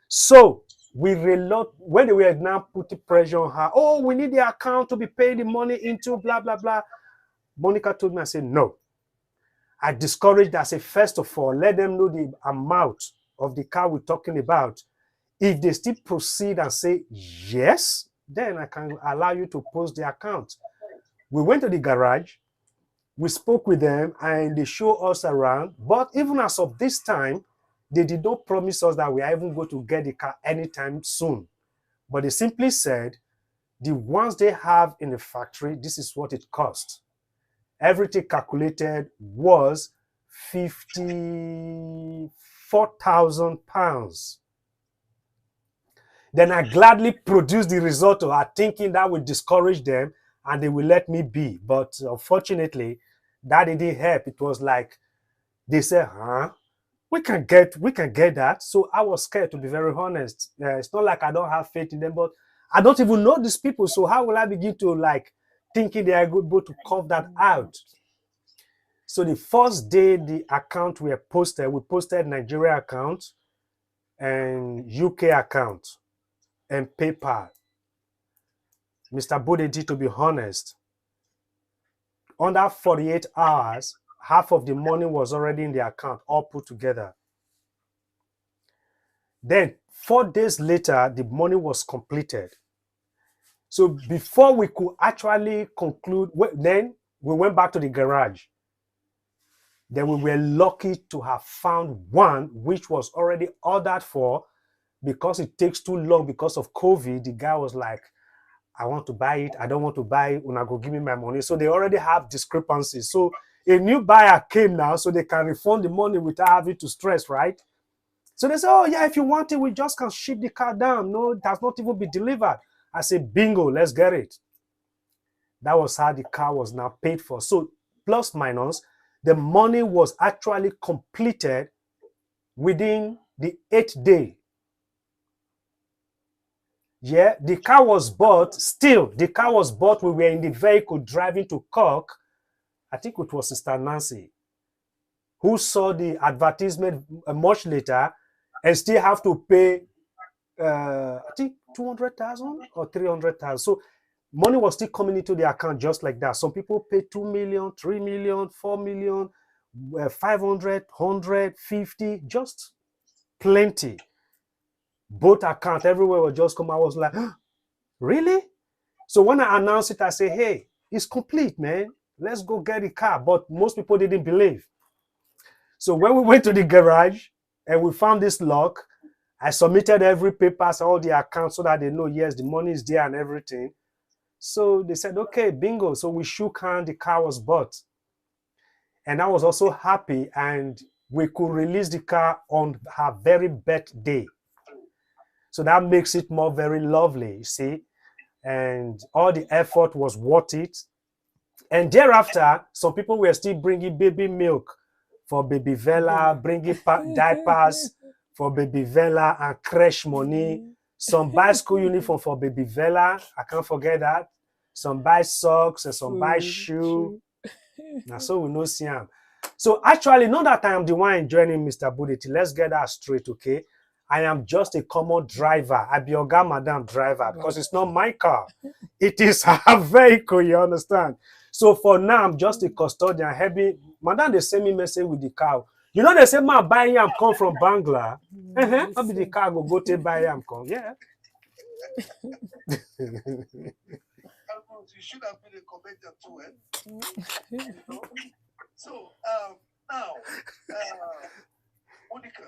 So when they were now putting pressure on her, oh, we need the account to be paying the money into, blah, blah, blah. Monica told me, I said, no. I discouraged, I said, first of all, let them know the amount of the car we're talking about. If they still proceed and say yes, then I can allow you to post the account. We went to the garage, we spoke with them, and they showed us around. But even as of this time, they did not promise us that we are even going to get the car anytime soon. But they simply said, the ones they have in the factory, this is what it cost. Everything calculated was £54,000. Then I gladly produced the result of her, thinking that would discourage them and they will let me be. But unfortunately, that didn't help. It was like they said, we can get that. So I was scared, to be very honest. It's not like I don't have faith in them, but I don't even know these people. So how will I begin to like thinking they are able to cough that out? So the first day the account we posted Nigeria account and UK account and PayPal. Mr. Budettee, to be honest, under 48 hours, half of the money was already in the account, all put together. Then 4 days later, the money was completed. So before we could actually conclude, then we went back to the garage. Then we were lucky to have found one which was already ordered for. Because it takes too long because of COVID, the guy was like, I want to buy it, I don't want to buy it, una go give me my money. So they already have discrepancies. So a new buyer came now, so they can refund the money without having to stress, right? So they say, oh yeah, if you want it, we just can ship the car down. No, it has not even been delivered. I say, bingo, let's get it. That was how the car was now paid for. So plus minus, the money was actually completed within the 8th day. Yeah, the car was bought. Still, the car was bought. We were in the vehicle driving to Cork. I think it was Sister Nancy, who saw the advertisement much later and still have to pay, I think 200,000 or 300,000. So money was still coming into the account just like that. Some people pay 2 million, 3 million, 4 million, 500, 150, just plenty. Both accounts everywhere was just come. I was like, really? So when I announced it, I said, hey, it's complete, man. Let's go get the car. But most people didn't believe. So when we went to the garage and we found this lock, I submitted every papers, all the accounts so that they know, yes, the money is there and everything. So they said, okay, bingo. So we shook hands, the car was bought. And I was also happy, and we could release the car on her very birthday. So that makes it more very lovely, you see. And all the effort was worth it. And thereafter, some people were still bringing baby milk for baby Vela, bringing diapers for baby Vela and creche money. Some buy school uniform for baby Vela. I can't forget that. Some buy socks and some buy shoe. Now, so we know Siam. So actually, not that I am the one joining Mr. Budettee. Let's get that straight, okay? I am just a common driver. I be Oga Madam driver because it's not my car. It is her vehicle, you understand? So for now, I'm just a custodian. Heavy. Madam, they send me message with the car. You know, they say, man, buy yam come from Bangla. I'll be the car go to buy yam come. Yeah. You should have been a comedian too, eh? You know? So now, Monica,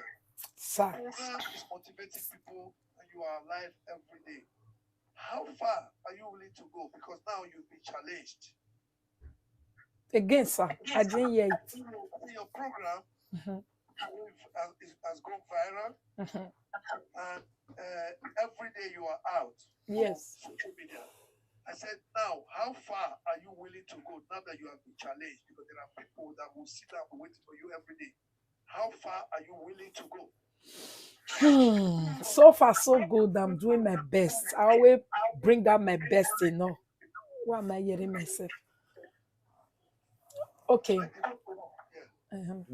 program is motivating people and you are alive every day. How far are you willing to go? Because now you've been challenged. Again, sir, I didn't hear it. Your program has gone viral, and every day you are out. Yes. Social media. I said, now, how far are you willing to go now that you have been challenged? Because there are people that will sit down and wait for you every day. How far are you willing to go? So far, so good. I'm doing my best. I always bring out my best, you know. Why am I hearing myself? Okay.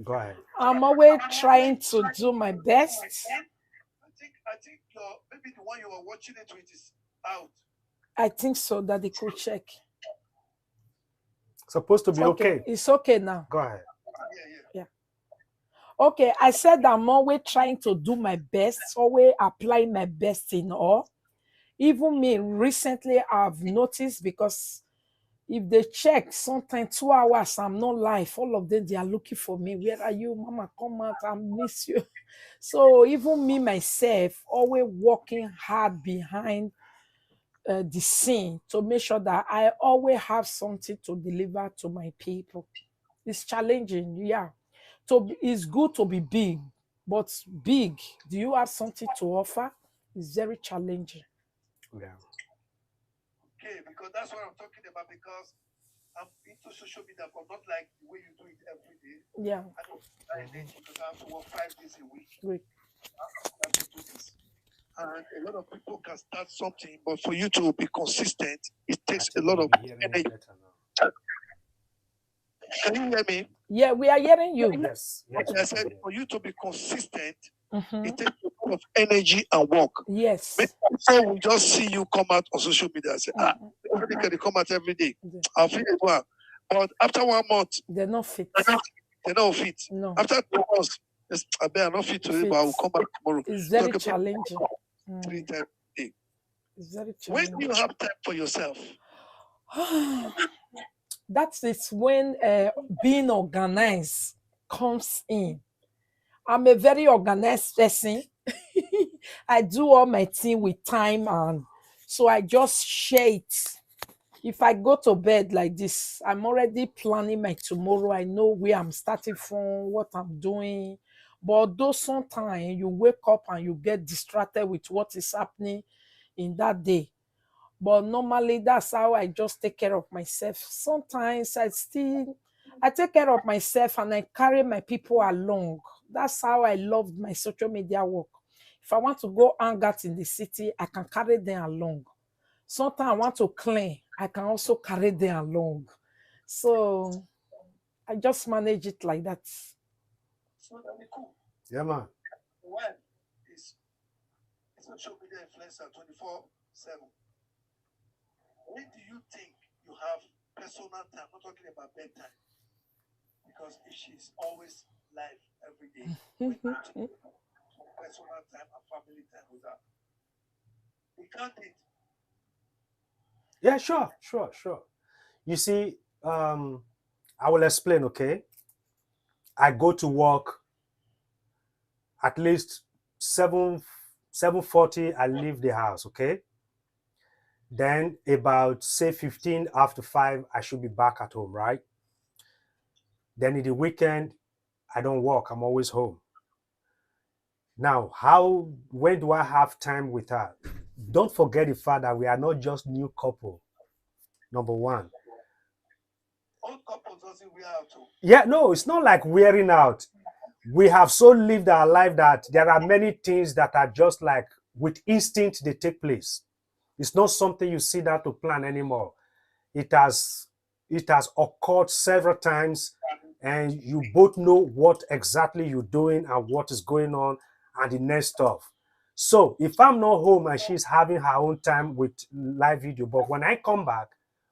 Go ahead. I'm always trying to do my best. I think maybe the one you are watching it with is out. I think so, that they could check. Supposed to be okay. It's okay now. Go ahead. Yeah. Okay, I said I'm always trying to do my best, always applying my best in all. Even me, recently I've noticed, because if they check sometimes 2 hours, I'm not live. All of them, they are looking for me. Where are you? Mama, come out. I miss you. So even me, myself, always working hard behind the scene to make sure that I always have something to deliver to my people. It's challenging, yeah. So it's good to be big, but big, do you have something to offer? It's very challenging. Yeah. Okay, because that's what I'm talking about, because I'm into social media, but not like the way you do it every day. Yeah. I don't because I have to work 5 days a week. Great. I have to do this. And a lot of people can start something, but for you to be consistent, it takes a lot of energy. Can you hear me? Yeah, we are hearing you. Yes. I said, for you to be consistent, it takes a lot of energy and work. Yes. So we just see you come out on social media and say, everybody can come out every day. I'll feel it well. But after 1 month, they're not fit. They're not fit. No. After 2 months, I bet I'm not fit today, but I will come back tomorrow. It's very challenging. 3 times a day. It's very challenging. When do you have time for yourself? That is when being organized comes in. I'm a very organized person. I do all my thing with time, and so I just share it. If I go to bed like this, I'm already planning my tomorrow. I know where I'm starting from, what I'm doing. But though sometimes you wake up and you get distracted with what is happening in that day. But normally that's how I just take care of myself. Sometimes I take care of myself and I carry my people along. That's how I love my social media work. If I want to go hang out in the city, I can carry them along. Sometimes I want to clean, I can also carry them along. So I just manage it like that. So that'd be cool. Yeah, man. One is social media influencer 24/7. When do you think you have personal time? I'm not talking about bedtime, because she's always live every day. When do you think personal time and family time with her? We can't eat. Yeah, sure. You see, I will explain, okay? I go to work at least 7:40, I leave the house, okay? Then about, say, 15 after 5, I should be back at home, right? Then in the weekend, I don't work, I'm always home. Now, when do I have time with her? Don't forget the fact that we are not just new couple, number one. Old couples doesn't wear out too. Yeah, no, it's not like wearing out. We have so lived our life that there are many things that are just like with instinct, they take place. It's not something you sit down to plan anymore. It has occurred several times, and you both know what exactly you're doing and what is going on and the next stuff. So if I'm not home and she's having her own time with live video, but when I come back,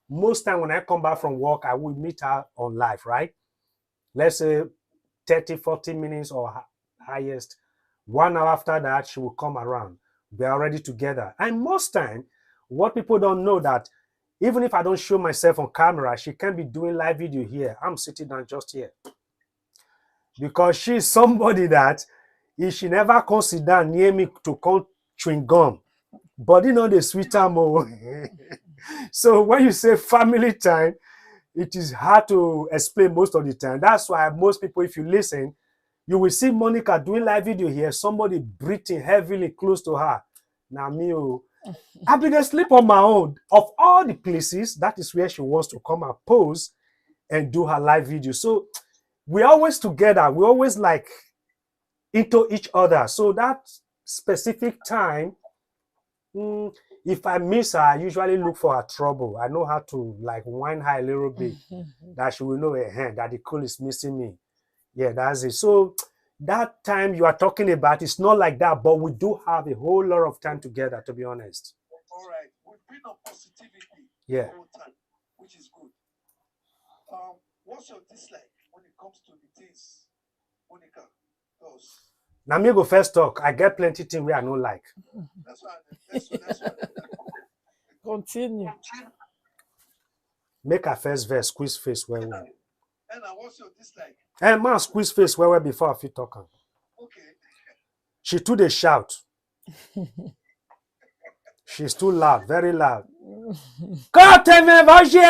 most time when I come back from work, I will meet her on live, right? Let's say 30, 40 minutes or highest. 1 hour after that, she will come around. We are already together. And most time, what people don't know that even if I don't show myself on camera, she can be doing live video here. I'm sitting down just here. Because she's somebody that if she never comes sit down near me to come chewing gum, but you know the sweeter more. So when you say family time, it is hard to explain most of the time. That's why most people, if you listen, you will see Monica doing live video here, somebody breathing heavily close to her. Now, me, I've been asleep on my own. Of all the places, that is where she wants to come and pose and do her live video. So we're always together. We always like into each other. So that specific time, if I miss her, I usually look for her trouble. I know how to like whine her a little bit that she will know that the cool is missing me. Yeah, that's it. So that time you are talking about, it's not like that, but we do have a whole lot of time together, to be honest. All right. We bring up positivity Yeah. the whole time, which is good. What's your dislike when it comes to the things Monica does? Now me go first talk. I get plenty things where I don't like. That's why. Continue. Make her first verse, squeeze face well. And what's your dislike? And man, squeeze face well before I feel talking. Okay. She too dey shout. She's too loud, very loud. Come tell me about you.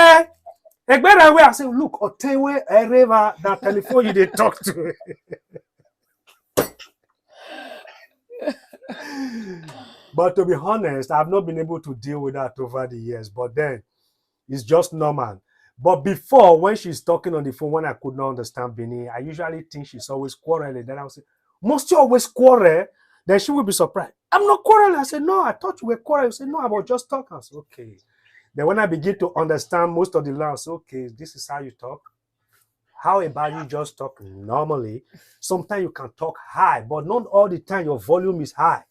I say, look, Otewe Ereva, that telephone you they talk to. But to be honest, I've not been able to deal with that over the years. But then it's just normal. But before, when she's talking on the phone, when I could not understand Benin, I usually think she's always quarreling. Then I would say, must you always quarrel? Then she will be surprised. I'm not quarreling. I said, no, I thought you were quarreling. She said, no, I was just talking. I said, okay. Then when I begin to understand most of the lines, okay, this is how you talk. How about you just talk normally? Sometimes you can talk high, but not all the time your volume is high.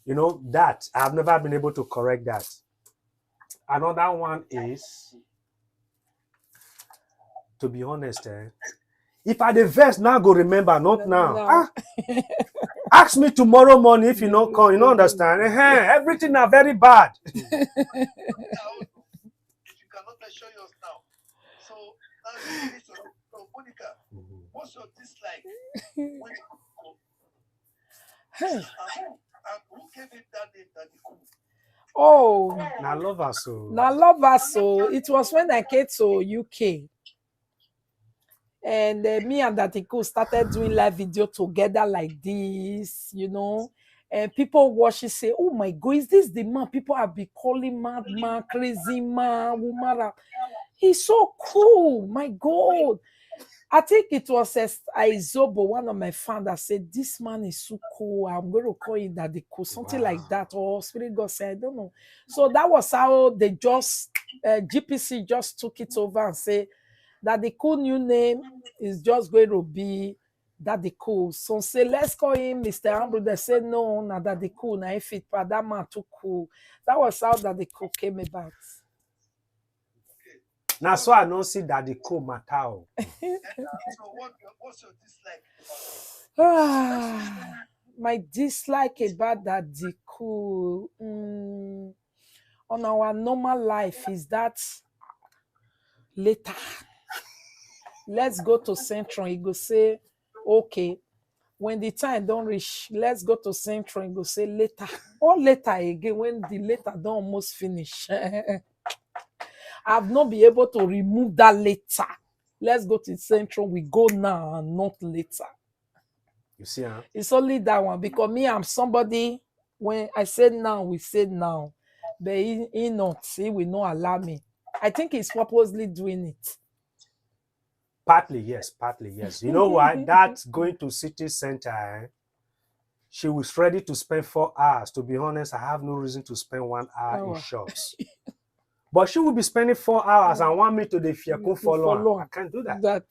You know, that I've never been able to correct that. Another one is, to be honest, if I the verse now go remember, not now. Ask me tomorrow morning if you don't come, you don't understand. Everything are very bad. If you cannot show yours now. So Monica, what's your dislike when you go? And who gave him that name, Daddy Cool? Oh, Now love her so. now love us so. It was when I came to UK. And me and Datiko started doing live video together like this, you know. And people watch it say, oh my God, is this the man people have been calling madman, crazy man, woman? He's so cool, my God. I think it was Izobo, one of my fans, that said, this man is so cool. I'm going to call him Datiko, something like that. Or Spirit God said, I don't know. So that was how they just, GPC just took it over and say, that the cool new name is just going to be that the cool. So say, let's call him Mr. Ambrose. They said, no, not that the cool. Now if it, but that man too cool. That was how that the cool came about. Now so I don't see that the cool matter. So what's your dislike? My dislike about that the cool on our normal life is that later. Let's go to Central. He go say, okay, when the time don't reach, let's go to Central. He go say later. Or later again, when the later don't almost finish. I've not been able to remove that later. Let's go to Central. We go now and not later. You see, huh? It's only that one. Because me, I'm somebody, when I said now, we said now. But he not, he will not allow me. I think he's purposely doing it. Partly, yes. You know why? That's going to city center. She was ready to spend 4 hours. To be honest, I have no reason to spend 1 hour in shops. But she will be spending 4 hours and want me to the fiacon for long. I can't do that.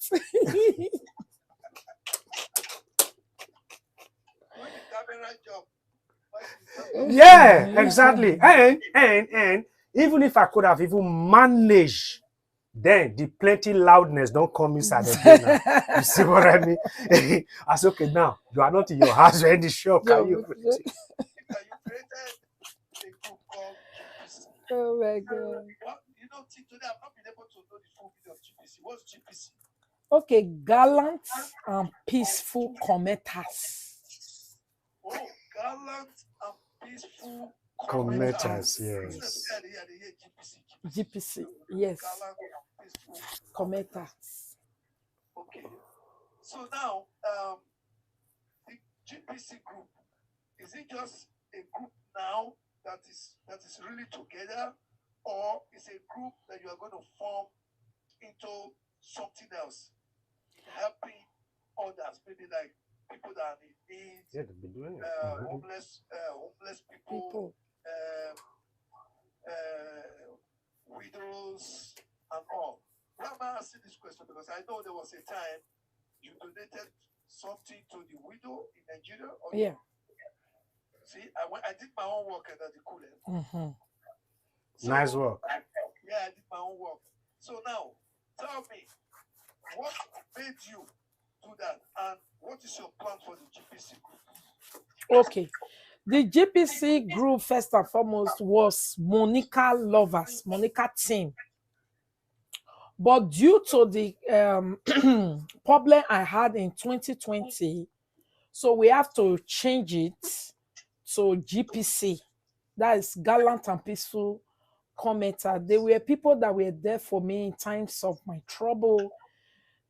Yeah, exactly. And even if I could have even managed, then the plenty loudness don't come inside the dinner. You see what I mean? I said, okay, now you are not in your house, you're in the shop. Can you created a group called GPC. Oh my God. Well, you know, today I've not been able to know the full video of GPC. What's GPC? Okay, gallant and peaceful commenters. Oh, gallant and peaceful commenters, yes. GPC, yes. Gallant, peaceful Commenters. Okay. So now, the GPC group, is it just a group now that is really together, or is a group that you are going to form into something else, helping others, maybe like people that are in need, Yeah, they've been doing it. homeless people, widows, and all. Why am I asking this question? Because I know there was a time you donated something to the widow in Nigeria. Yeah. See, I did my own work at the Cool and Mm-hmm. So, Nice work. Yeah, I did my own work. So now, tell me, what made you do that, and what is your plan for the GPC group? Okay. The GPC group, first and foremost, was Monica lovers, Monica team. But due to the problem I had in 2020, so we have to change it to GPC. That is Gallant and Peaceful Commenter. They were people that were there for me in times of my trouble.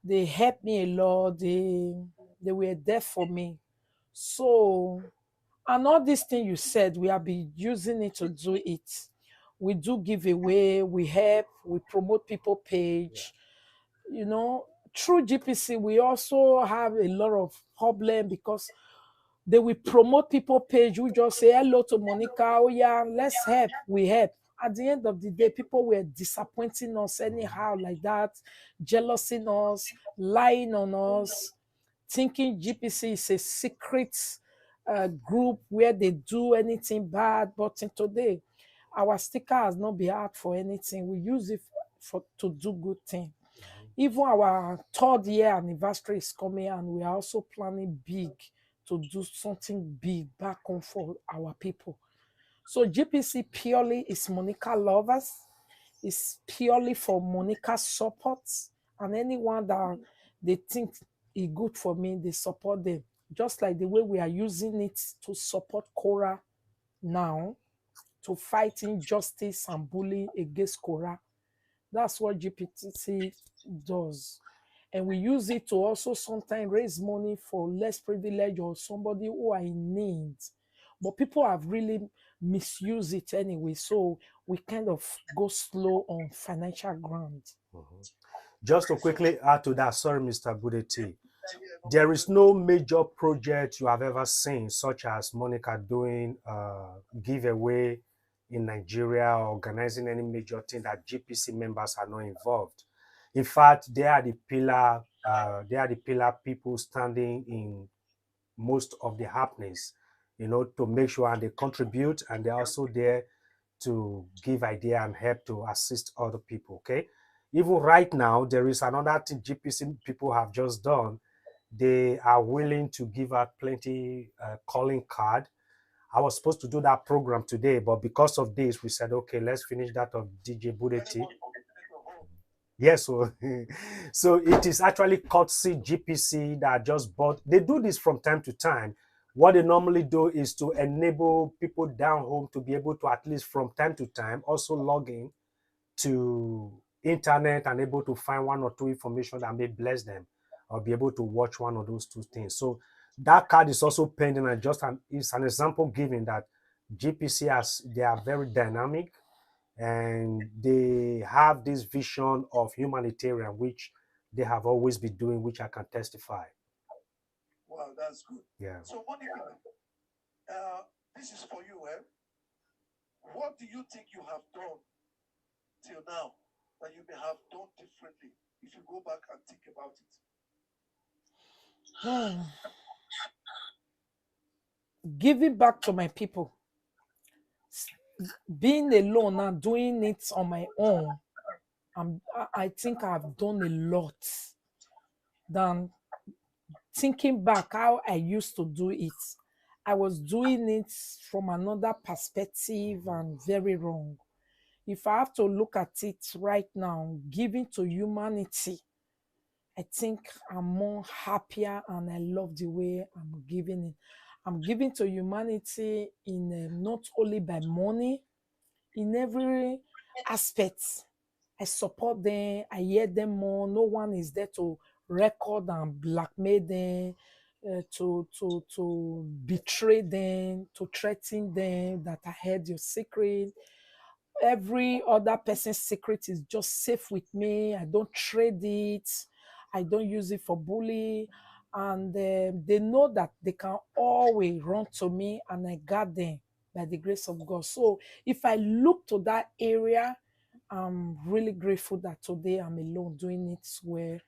They helped me a lot. They were there for me. So, and all these things you said, we have been using it to do it. We do giveaway, we help, we promote people page. You know, through GPC, we also have a lot of problem because they will promote people page. We just say hello to Monica. Oh yeah, let's help. We help. At the end of the day, people were disappointing us anyhow like that, jealousing us, lying on us, thinking GPC is a secret group where they do anything bad. But in today, our sticker has not been out for anything. We use it to do good things. Even our 3rd year anniversary is coming, and we are also planning big to do something big back home for our people. So GPC purely is Monica lovers. It's purely for Monica support, and anyone that they think is good for me, they support them. Just like the way we are using it to support Cora now, to fight injustice and bullying against Cora. That's what GPTC does. And we use it to also sometimes raise money for less privileged or somebody who are in need. But people have really misused it anyway. So we kind of go slow on financial ground. Just to quickly add to that, sorry, Mr. Budettee, there is no major project you have ever seen, such as Monica doing giveaway in Nigeria, or organizing any major thing that GPC members are not involved. In fact, they are the pillar. They are the pillar people standing in most of the happenings, you know, to make sure, and they contribute, and they're also there to give idea and help to assist other people. Okay, even right now, there is another thing GPC people have just done. They are willing to give out plenty calling card. I was supposed to do that program today, but because of this, we said, okay, let's finish that of DJ Budettee. Yes, so, so it is actually courtesy GPC that just bought. They do this from time to time. What they normally do is to enable people down home to be able to, at least from time to time, also log in to internet and able to find one or two information that may bless them, or be able to watch one of those two things. So that card is also pending, and just it's an example given that GPC they are very dynamic, and they have this vision of humanitarian, which they have always been doing, which I can testify. Wow, that's good. Yeah. So, Monica, this is for you. What do you think you have done till now that you may have done differently if you go back and think about it? Giving back to my people. Being alone and doing it on my own, I think I've done a lot than thinking back how I used to do it. I was doing it from another perspective and very wrong. If I have to look at it right now, giving to humanity, I think I'm more happier, and I love the way I'm giving it. I'm giving to humanity in not only by money, in every aspects. I support them. I hear them more. No one is there to record and blackmail them, to betray them, to threaten them that I heard your secret. Every other person's secret is just safe with me. I don't trade it. I don't use it for bully. And they know that they can always run to me and I got them by the grace of God. So if I look to that area, I'm really grateful that today I'm alone doing it well.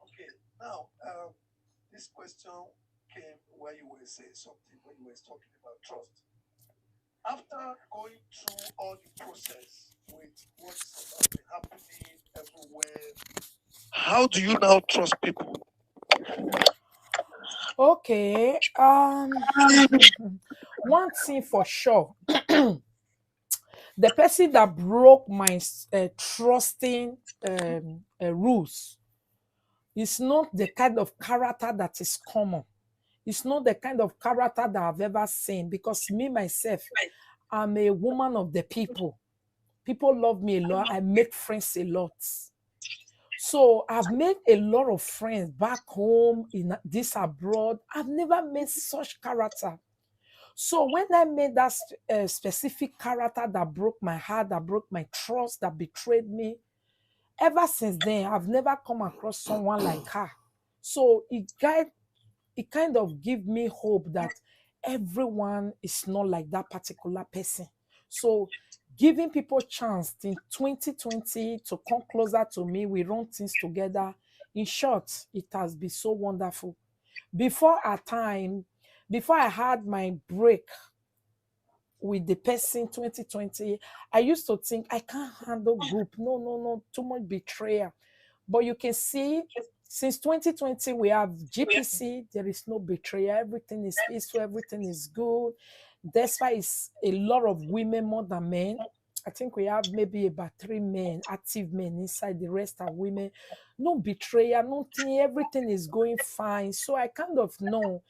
Okay, now this question came where you were saying something when you were talking about trust. After going through all the process with what's been happening everywhere, how do you now trust people? Okay. One thing for sure, the person that broke my trusting rules is not the kind of character that is common. It's not the kind of character that I've ever seen because me myself, I'm a woman of the people. People love me a lot. I make friends a lot. So I've made a lot of friends back home in this abroad. I've never met such character. So when I made that specific character that broke my heart, that broke my trust, that betrayed me, ever since then, I've never come across someone like her. So it kind of give me hope that everyone is not like that particular person. So giving people chance in 2020 to come closer to me, we run things together. In short, it has been so wonderful. Before our time, before I had my break with the person 2020, I used to think I can't handle group. No, no, no, too much betrayal. But you can see since 2020, we have GPC, there is no betrayal. Everything is peaceful, everything is good. That's why it's a lot of women more than men. I think we have maybe about 3 men, active men inside, the rest are women. No betrayal, nothing, everything is going fine. So I kind of know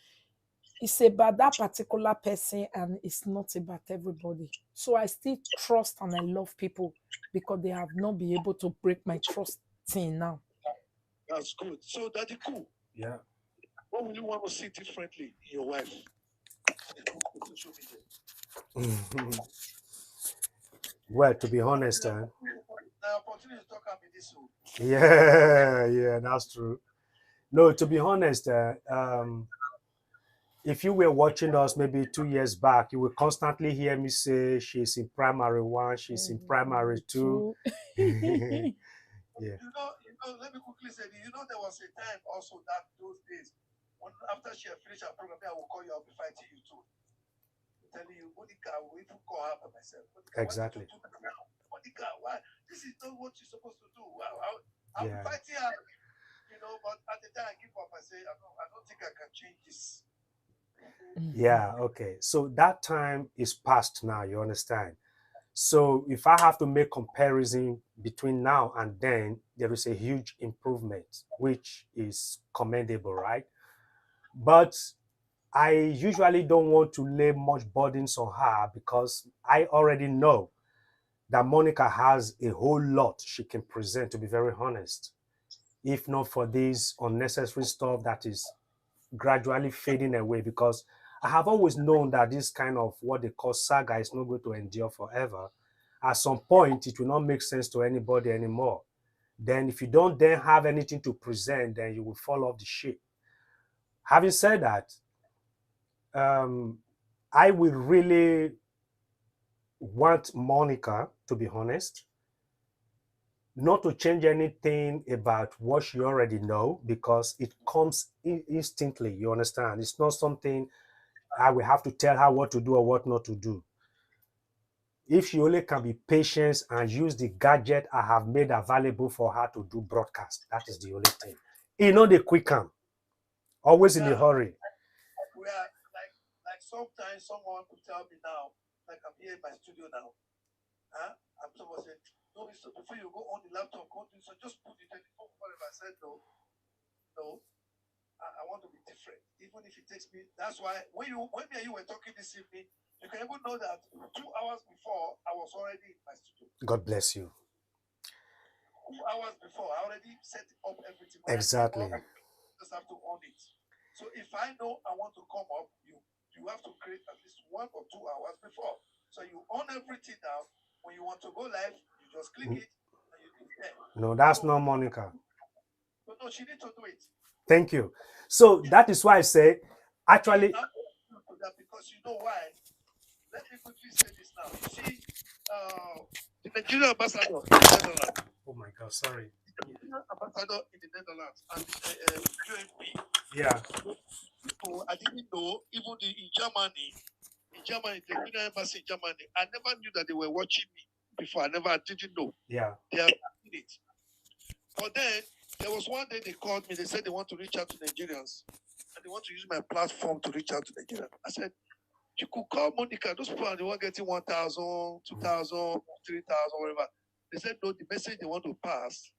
it's about that particular person and it's not about everybody. So I still trust and I love people because they have not been able to break my trust till now. That's good. So, Daddy Cool, Yeah. what will you want to see differently in your wife? Well, to be honest, The opportunity to talk about this. yeah, that's true. No, to be honest, if you were watching us maybe 2 years back, you will constantly hear me say she's in primary one, she's in primary two. Yeah. Let me quickly say, there was a time also that those days, when after she had finished her program, I will call you, I'll be fighting you too. Telling you, Monica, I will even call her by myself. Monica, Exactly. Monica, why? This is not what you're supposed to do. I'll be fighting her, but at the time I give up, I say, I don't think I can change this. Yeah, okay. So that time is past now, you understand? So if I have to make comparison between now and then, there is a huge improvement, which is commendable, right? But I usually don't want to lay much burdens on her because I already know that Monica has a whole lot she can present, to be very honest. If not for this unnecessary stuff that is gradually fading away, because I have always known that this kind of what they call saga is not going to endure forever. At some point, it will not make sense to anybody anymore. Then, if you don't then have anything to present, then you will fall off the ship. Having said that, I will really want Monica, to be honest, not to change anything about what she already know because it comes instantly. You understand? It's not something I will have to tell her what to do or what not to do. If she only can be patient and use the gadget I have made available for her to do broadcast, that is the only thing. The quick come, always in a hurry. We are like sometimes someone could tell me now, like I'm here in my studio now. And someone said, no, so before you go on the laptop, so just put the telephone, whatever. I said, no, I want to be different. Even if it takes me, that's why when me and you were talking this evening, You can even know that 2 hours before I was already in my studio. God bless you. 2 hours before I already set up everything. Exactly. I just have to own it. So if I know I want to come up, you have to create at least 1 or 2 hours before. So you own everything now. When you want to go live, you just click it and it's there. No, that's not Monica. But no, she needs to do it. Thank you. So that is why I say, actually, because you know why? Let me quickly say this now. You see, the Nigerian ambassador in the Netherlands. Oh my God, sorry. The Nigerian ambassador in the Netherlands and the QMP. Yeah. So I didn't know, even in Germany, the Nigerian embassy in Germany, I never knew that they were watching me before. I didn't know. Yeah. They are watching it. But then there was one day they called me. They said they want to reach out to Nigerians and they want to use my platform to reach out to Nigerians. I said, you could call Monica. Those people are the one getting 1,000, 2,000, 3,000, whatever. They said, no, the message they want to pass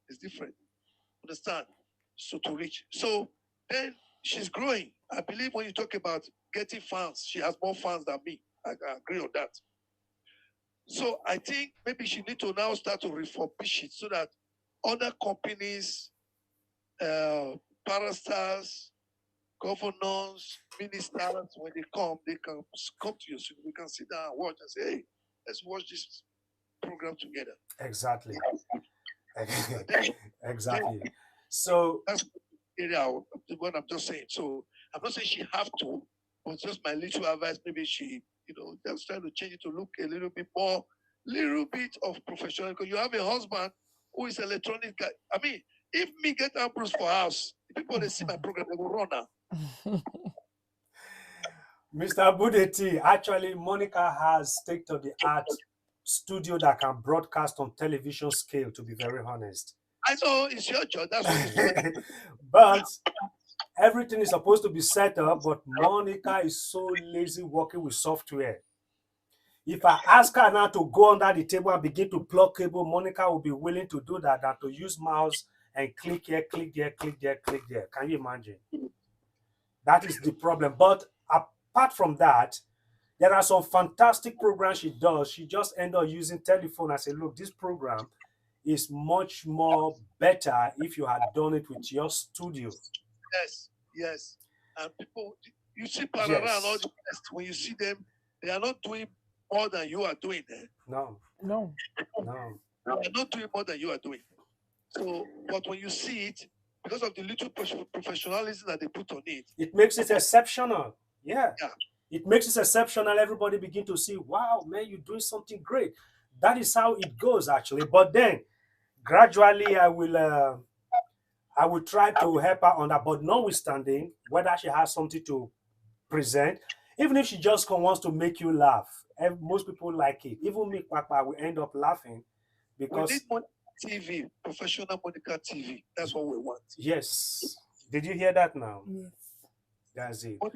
is different. Understand? So to reach. So then she's growing. I believe when you talk about getting fans, she has more fans than me. I agree on that. So I think maybe she needs to now start to refurbish it so that other companies, parastars, governors, ministers, when they can come to you. So we can sit down and watch and say, hey, let's watch this program together. Exactly. Exactly. So that's the area what I'm just saying. So I'm not saying she have to, but just my little advice, maybe she, just trying to change it to look a little bit of professional. Because you have a husband who is electronic guy. I mean, if me get Ambrose for house, people they see my program, they will run now. Mr. Budettee, actually, Monica has state-of-the-art studio that can broadcast on television scale, to be very honest. I know it's your job. That's what it's But everything is supposed to be set up, but Monica is so lazy working with software. If I ask her now to go under the table and begin to plug cable, Monica will be willing to do that than to use mouse and click here, click there, click there, click there. Can you imagine? That is the problem. But apart from that, there are some fantastic programs she does. She just end up using telephone and say, look, this program is much more better if you had done it with your studio. Yes. And people, you see Parara and all the rest, when you see them, they are not doing more than you are doing. No. They are not doing more than you are doing. So, but when you see it, because of the little professionalism that they put on it, it makes it exceptional. Yeah. It makes it exceptional. Everybody begin to see, wow, man, you're doing something great. That is how it goes, actually. But then, gradually, I will try to help her on that. But notwithstanding, whether she has something to present, even if she just wants to make you laugh, most people like it. Even me, Papa, will end up laughing because we need TV, professional Monica TV. That's what we want. Yes. Did you hear that now? Yes. That's it. I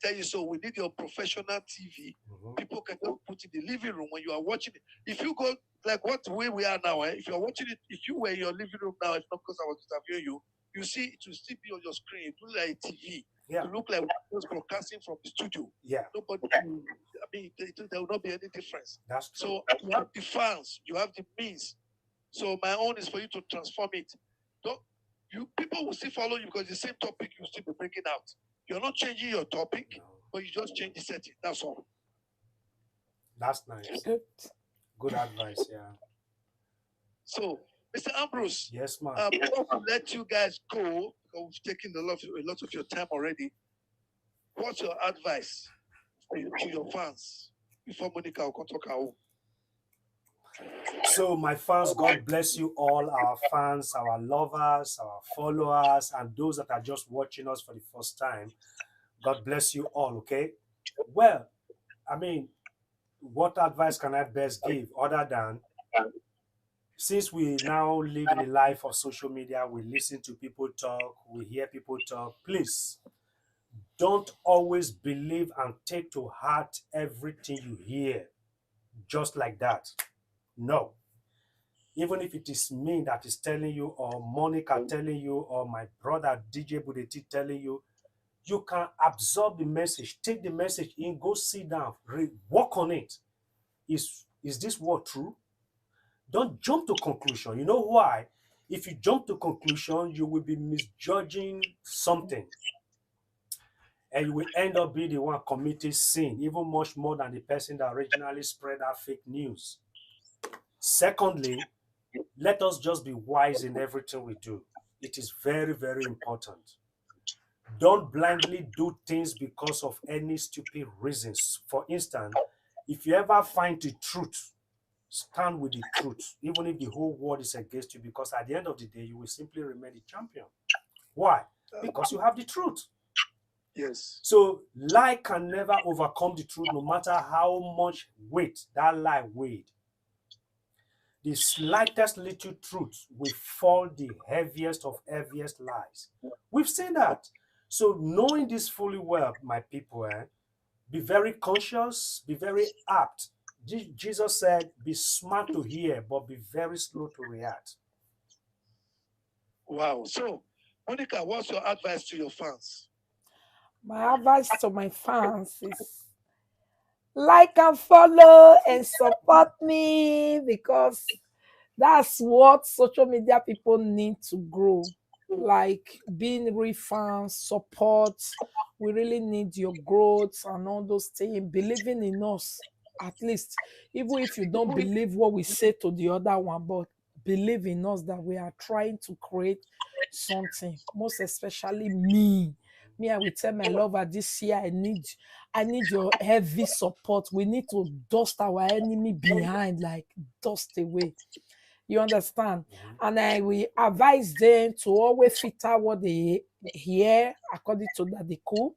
tell you, so we need your professional TV. People can just put in the living room when you are watching it. If you go like what way we are now, if you're watching it, if you were in your living room now, it's not because I was interviewing you. You see it will still be on your screen. It will look like a TV. Yeah. It will look like was broadcasting from the studio. Yeah. Nobody. I mean, there will not be any difference. That's true. So you have the fans, you have the means. So my own is for you to transform it. People will still follow you because the same topic you still be bringing out. You're not changing your topic, but you just change the setting. That's all. That's nice. Good advice, yeah. So, Mr. Ambrose. Yes, ma'am. Before we let you guys go, because we've taken a lot of your time already, what's your advice to your fans before Monica will come talk her home? So, my fans, God bless you all, our fans, our lovers, our followers, and those that are just watching us for the first time. God bless you all, okay? Well, I mean, what advice can I best give other than, since we now live in a life of social media, we listen to people talk, we hear people talk, please, don't always believe and take to heart everything you hear just like that. No. Even if it is me that is telling you, or Monica telling you, or my brother DJ Budettee telling you, You can absorb the message, take the message in, go sit down, work on it. Is this word true? Don't jump to conclusion. You know why? If you jump to conclusion, you will be misjudging something, and you will end up being the one committing sin, even much more than the person that originally spread that fake news. Secondly, let us just be wise in everything we do. It is very, very important. Don't blindly do things because of any stupid reasons. For instance, if you ever find the truth, stand with the truth, even if the whole world is against you, because at the end of the day, you will simply remain the champion. Why? Because you have the truth. Yes. So lie can never overcome the truth, no matter how much weight that lie weighed. The slightest little truth will fall the heaviest of heaviest lies. We've seen that. So knowing this fully well, my people, be very conscious, be very apt. Jesus said, be smart to hear, but be very slow to react. Wow. So, Monica, what's your advice to your fans? My advice to my fans is like and follow and support me, because that's what social media people need to grow. Like being real fans, support. We really need your growth and all those things. Believing in us, at least, even if you don't believe what we say to the other one, but believe in us that we are trying to create something. Most especially me. Me, I will tell my lover this year, I need your heavy support. We need to dust our enemy behind, like dust away. You understand? And I will advise them to always filter what they hear according to that they cool.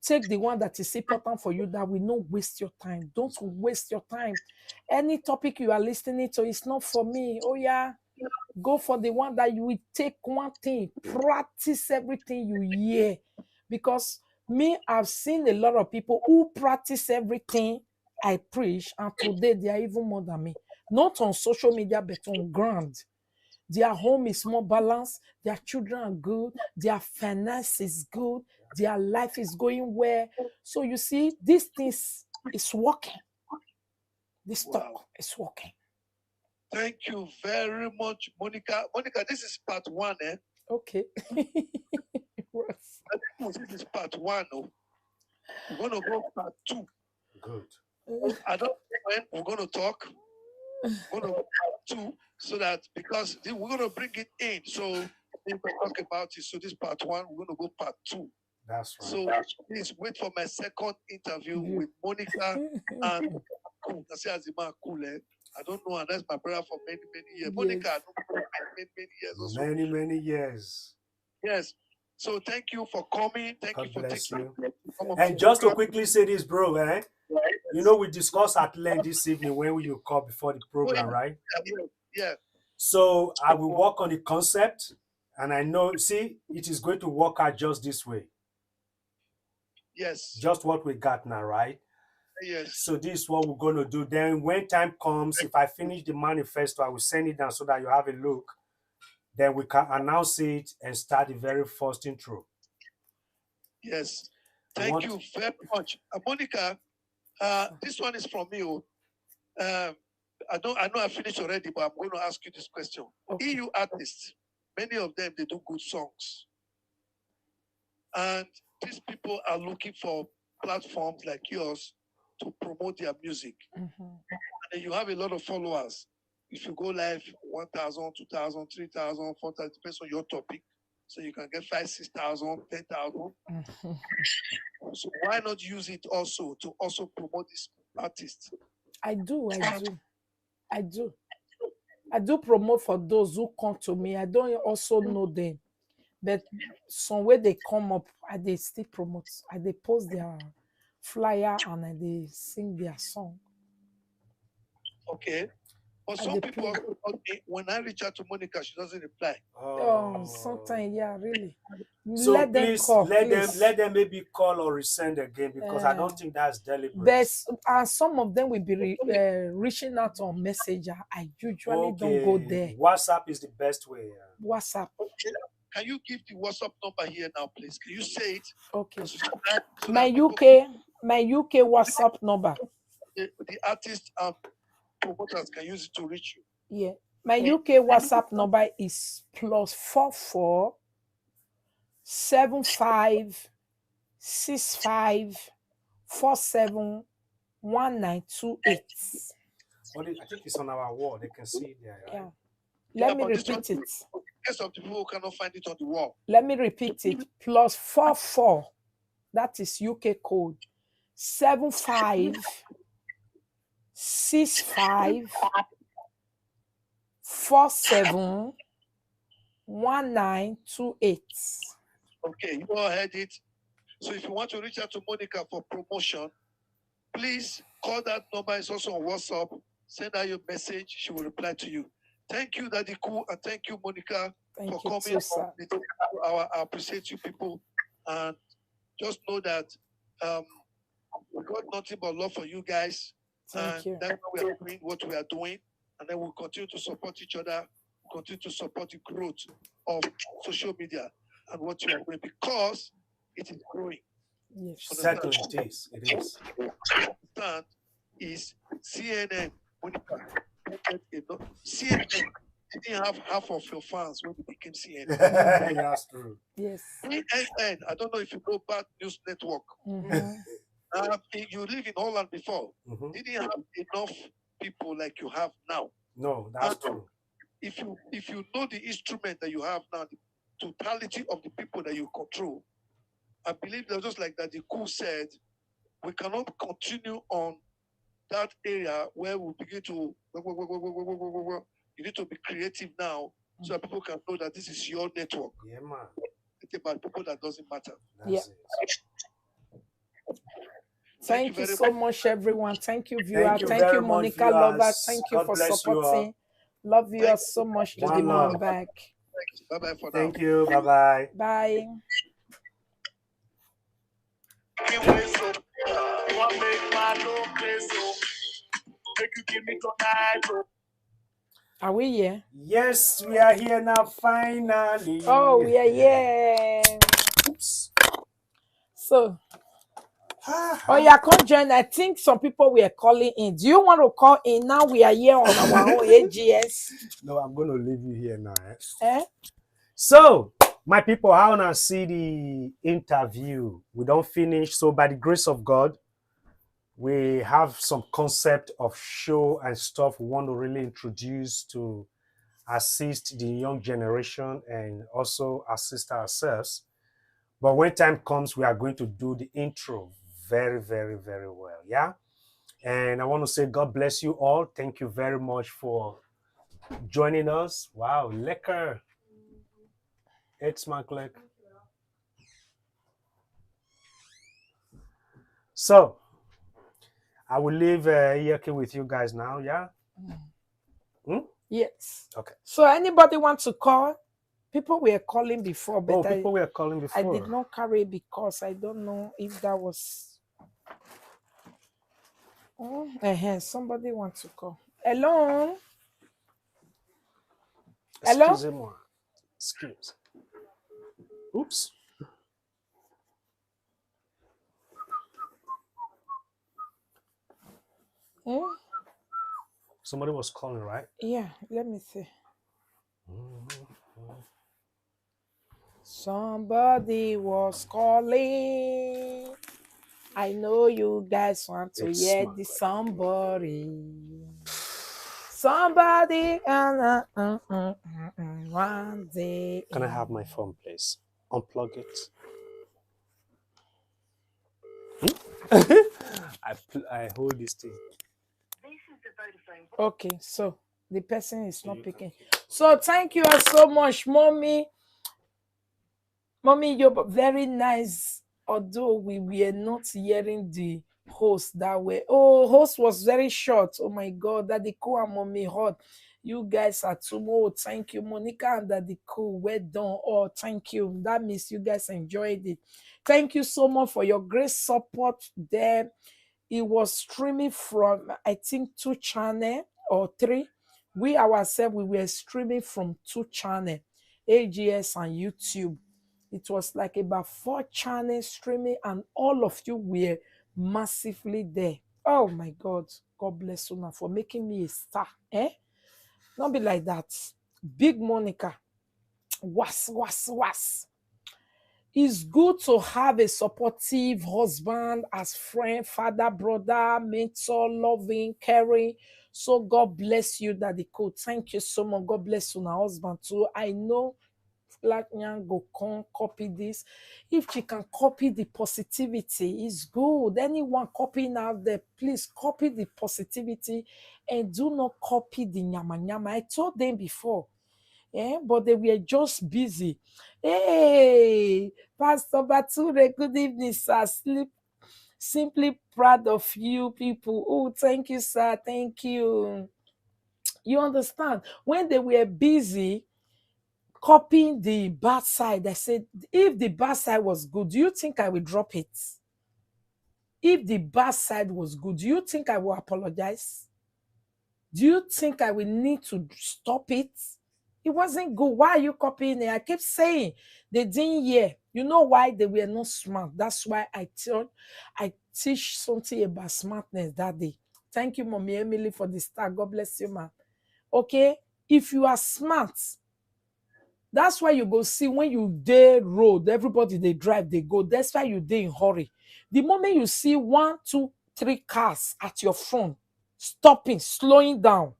Take the one that is important for you, that will not waste your time. Don't waste your time. Any topic you are listening to is not for me. Oh yeah, go for the one that you will take one thing, practice everything you hear. Because me, I've seen a lot of people who practice everything I preach, and today they are even more than me. Not on social media, but on ground. Their home is more balanced, their children are good, their finance is good, their life is going well. So you see, these things is working. This talk is working. Thank you very much, Monica. Monica, this is part one, eh? Okay. This is part one. Oh. We're going to go part two. Good. I don't know when we're going to talk. We're going to go part two, so that, because we're going to bring it in. So we can talk about it. So this part one, we're going to go part two. That's right. So please wait for my second interview with Monica and Cool. I say as the man Cool, eh? I don't know, and that's my brother for many, many years. Monica, I know for many years also. Many years. Yes. So thank you for coming. Thank God you for bless taking you. And just to quickly say this, bro, you know, we discussed at length this evening when you called before the program, right? Yeah. So I will work on the concept, and I know, see, it is going to work out just this way. Yes. Just what we got now, right? Yes. So this is what we're going to do. Then when time comes, if I finish the manifesto, I will send it down so that you have a look. Then we can announce it and start the very first intro. Yes. Thank you very much. Monica, this one is from you. I know I finished already, but I'm going to ask you this question. Okay. EU artists, many of them, they do good songs. And these people are looking for platforms like yours to promote their music. And you have a lot of followers. If you go live, 1,000, 2,000, 3,000, 4,000, depends on your topic. So you can get 5,000, 6,000, 10,000. So why not use it also to also promote this artist? I do promote for those who come to me. I don't also know them, but somewhere they come up, they still promote. They post their flyer and they sing their song. Okay. But some people also, when I reach out to Monica, she doesn't reply. Oh, sometimes, yeah, really. So let please, them call, let them maybe call or resend again, because I don't think that's deliberate. Some of them will be reaching out on Messenger. I usually don't go there. WhatsApp is the best way. WhatsApp. Okay. can you give the WhatsApp number here now, please? Can you say it? Okay. So that My people UK WhatsApp number. the artists and promoters can use it to reach you. Yeah. My UK WhatsApp number is +44 75 65 47 1928. I think it's on our wall. They can see it there. Right? Yeah. Yeah, Let me but this one- repeat it. In case of the people who cannot find it on the wall. Let me repeat it. +44. That is UK code. 75 65 47 1928. Okay, you all heard it. So if you want to reach out to Monica for promotion, please call that number. It's also on WhatsApp. Send her your message. She will reply to you. Thank you, Daddy Cool, and thank you, Monica, Thank for you coming. too, sir. I appreciate you people, and just know that we got nothing but love for you guys. Thank you. That's why we are doing what we are doing, and then we'll continue to support each other, continue to support the growth of social media and what you are doing, because it is growing. Yes. Certainly it is. It is. Understand is CNN, Monica. CNN didn't have half of your fans when it became CNN. That's true. Yes. CNN, I don't know if you know Bad News Network. Mhm. You live in Holland before. Mhm. Didn't have enough people like you have now. No, that's true. If you know the instrument that you have now, the totality of the people that you control, I believe that just like that the Cool said, we cannot continue on that area where we begin to you need to be creative now so that people can know that this is your network. Yeah, man. It's about people that doesn't matter. That's Yeah. it. Thank you so much, everyone. Thank you, viewer. Thank you Thank very you, much, Monica viewers. Lover. Thank you God for bless you all. supporting. Love you all so much to the One man love. back. Bye bye for now. Thank you. Bye bye. Bye. Are we here? Yes, we are here now. Finally. Oh, we are here. Oops. So, oh yeah, come join. I think some people were calling in. Do you want to call in? Now we are here on our own AGS. No, I'm going to leave you here now. Eh? So, my people, I want to see the interview. We don't finish. So, by the grace of God, we have some concept of show and stuff we want to really introduce to assist the young generation and also assist ourselves. But when time comes, we are going to do the intro very, very, very well. Yeah. And I want to say God bless you all. Thank you very much for joining us. Wow, lekker. Eet smakelijk. So, I will leave Iyeki with you guys now, yeah? Yes. Okay. So anybody want to call? People were calling before, but people were calling before. I did not carry because I don't know if that was. Somebody wants to call. Hello. Hello? Excusez-moi. Excuse. Oops. Somebody was calling, right? Yeah, let me see. Somebody was calling. I know you guys want to It's hear smart, the right? somebody. Somebody one day. Can I have my phone, please? Unplug it. I hold this thing. Okay, so the person is not picking. So thank you all so much, mommy. Mommy, you're very nice. Although we were not hearing the host that way. Oh, host was very short. Oh my God, Daddy Cool and Mommy Hot. You guys are too much. Thank you, Monica and Daddy Cool. Well done. Oh, thank you. That means you guys enjoyed it. Thank you so much for your great support there. It was streaming from, I think, 2 channels or 3. We ourselves, we were streaming from 2 channels. AGS and YouTube. It was like about 4 channels streaming, and all of you were massively there. Oh my God. God bless you now for making me a star. Eh? Not be like that. Big Monica. Was. It's good to have a supportive husband as friend, father, brother, mentor, loving, caring. So God bless you, Daddy Cool. Thank you so much. God bless you, my husband too. I know Black Nyan go come copy this. If she can copy the positivity, it's good. Anyone copying out there, please copy the positivity and do not copy the nyama nyama. I told them before. But they were just busy. Hey, Pastor Bature, good evening, sir. Simply proud of you people. Oh, thank you, sir. Thank you. You understand? When they were busy copying the bad side, I said, if the bad side was good, do you think I will drop it? If the bad side was good, do you think I will apologize? Do you think I will need to stop it? It wasn't good. Why are you copying it? I kept saying they didn't hear. You know why? They were not smart. That's why I teach something about smartness that day. Thank you, Mommy Emily, for the start. God bless you, ma. Okay? If you are smart, that's why you go see when you dey road, everybody they drive, they go. That's why you dey in hurry. The moment you see 1, 2, 3 cars at your front, stopping, slowing down,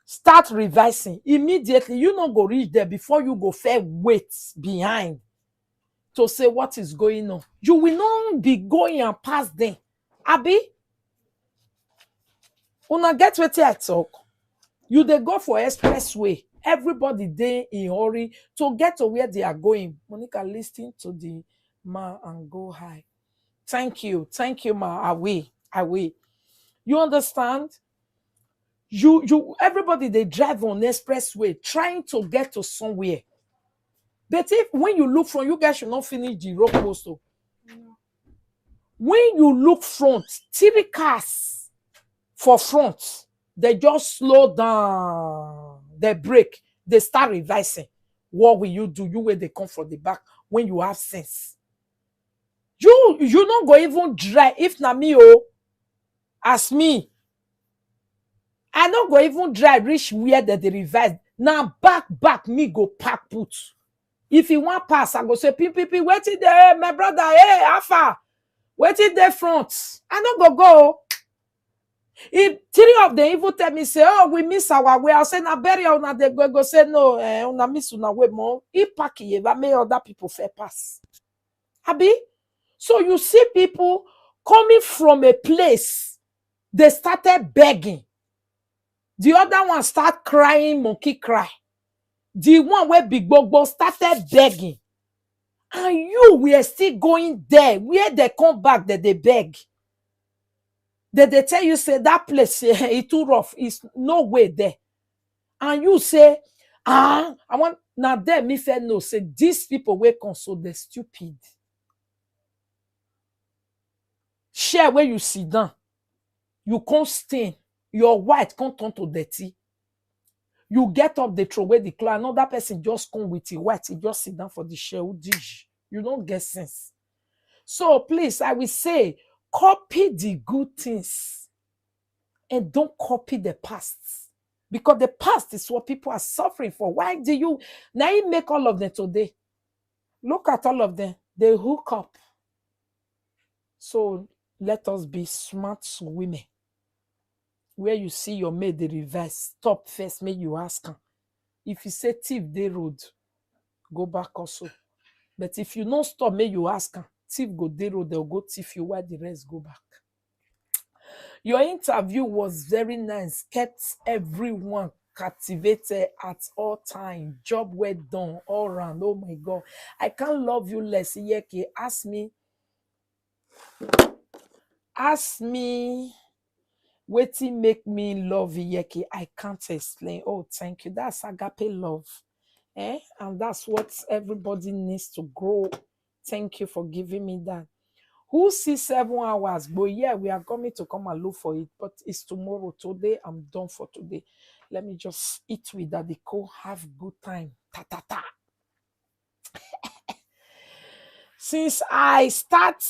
start revising immediately. You not go reach there before you go fair wait behind to say what is going on. You will not be going and pass them. Abi, una get wetin I talk. You dey go for expressway. Everybody dey in hurry to get to where they are going. Monica, listen to the ma and go high. Thank you, ma. I will. You understand? Everybody they drive on expressway trying to get to somewhere. But if when you look front, you guys should not finish the road post. When you look front, 3 cars for front, they just slow down, they brake, they start revising. What will you do? You where they come from the back when you have sense. You not go even drive. If na me, as me, I not go even drive reach where they revise. Now back me go pack put. If you want pass, I go say, pee, waiting there, my brother, hey, Alpha, waiting there front. I not go. If 3 of them even tell me, say, oh, we miss our way, I'll say, na burial, na they go say, no, una miss una way more. If pack ye, but may other people fair pass. Abi? So you see people coming from a place, they started begging. The other one start crying, monkey cry. The one where Big Bobo started begging. And you were still going there. Where they come back, that they beg. That they tell you, say, that place, it's too rough. It's no way there. And you say, I want, now there, me fair no, say, these people will console, they're stupid. Share where you sit down. You can't stain. Your white can't turn to dirty. You get up, they throw away the cloth. Another person just come with it white. He just sit down for the share. You don't get sense. So please, I will say, copy the good things and don't copy the past. Because the past is what people are suffering for. Why do you now you make all of them today? Look at all of them. They hook up. So let us be smart women. Where you see your maid, the reverse, stop first, make you ask her. If you say thief, they road, go back also. But if you don't stop, make you ask her. Thief go they road, they'll go thief you, while the rest go back. Your interview was very nice, kept everyone captivated at all time. Job well done all round. Oh my God. I can't love you less. Iyeki, ask me wetin make me love Iyeki. I can't explain. Oh, thank you. That's agape love. And that's what everybody needs to grow. Thank you for giving me that. Who sees 7 hours? But yeah, we are coming to come and look for it. But it's tomorrow. Today, I'm done for today. Let me just eat with Daddy Co. Have good time. Ta ta ta. Since I start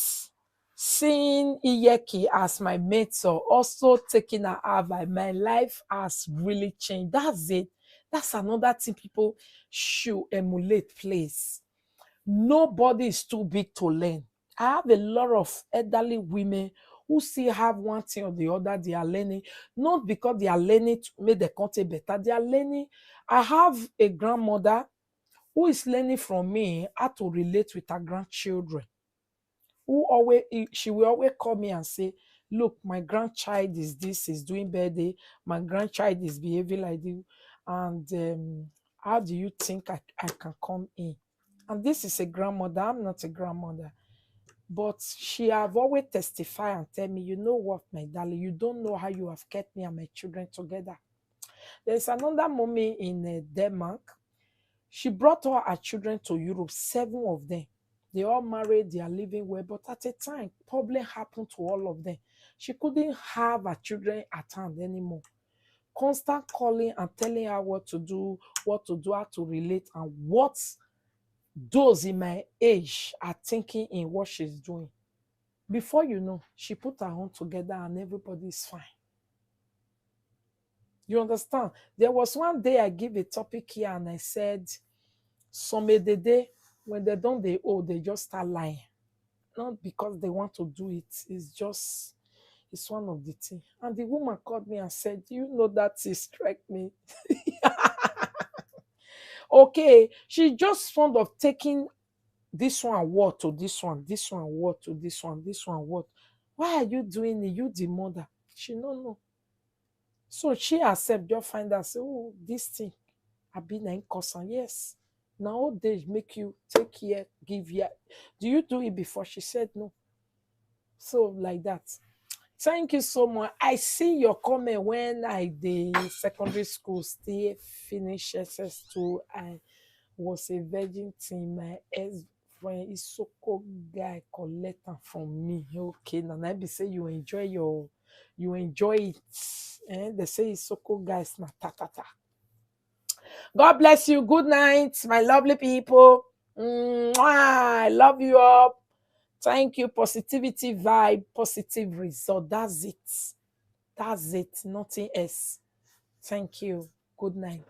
seeing Iyeki as my mentor, also taking her advice, my life has really changed. That's it. That's another thing people should emulate, please. Nobody is too big to learn. I have a lot of elderly women who still have one thing or the other they are learning, not because they are learning to make the country better. They are learning. I have a grandmother who is learning from me how to relate with her grandchildren. She will always call me and say, "Look, my grandchild is this, is doing birthday. My grandchild is behaving like this, and how do you think I can come in?" And this is a grandmother. I'm not a grandmother. But she have always testified and tell me, "You know what, my darling, you don't know how you have kept me and my children together." There's another mommy in Denmark. She brought all her children to Europe, 7 of them. They all married, they are living well, but at a time, problem happened to all of them. She couldn't have her children at hand anymore. Constant calling and telling her what to do, how to relate, and what those in my age are thinking in what she's doing. Before you know, she put her own together and everybody is fine. You understand? There was one day I gave a topic here and I said, some may the day when they don't they owe, they just start lying. Not because they want to do it. It's one of the things. And the woman called me and said, "You know that it struck me." Okay, she's just fond of taking this one word to this one word to this one word. Why are you doing it? You the mother. She no know. So she herself just find out, say, "Oh, this thing I been in cousin." Yes. Now they make you take care, give here. Do you do it before? She said no. So like that. Thank you so much. I see your comment when I did secondary school, still finish SS2. I was a virgin teen. My ex-friend Isoko guy collect am from me. Okay, now I be say you enjoy it. And they say Isoko guys na ta ta ta. God bless you. Good night, my lovely people. Mwah. I love you all. Thank you. Positivity vibe, positive result. That's it. That's it. Nothing else. Thank you. Good night.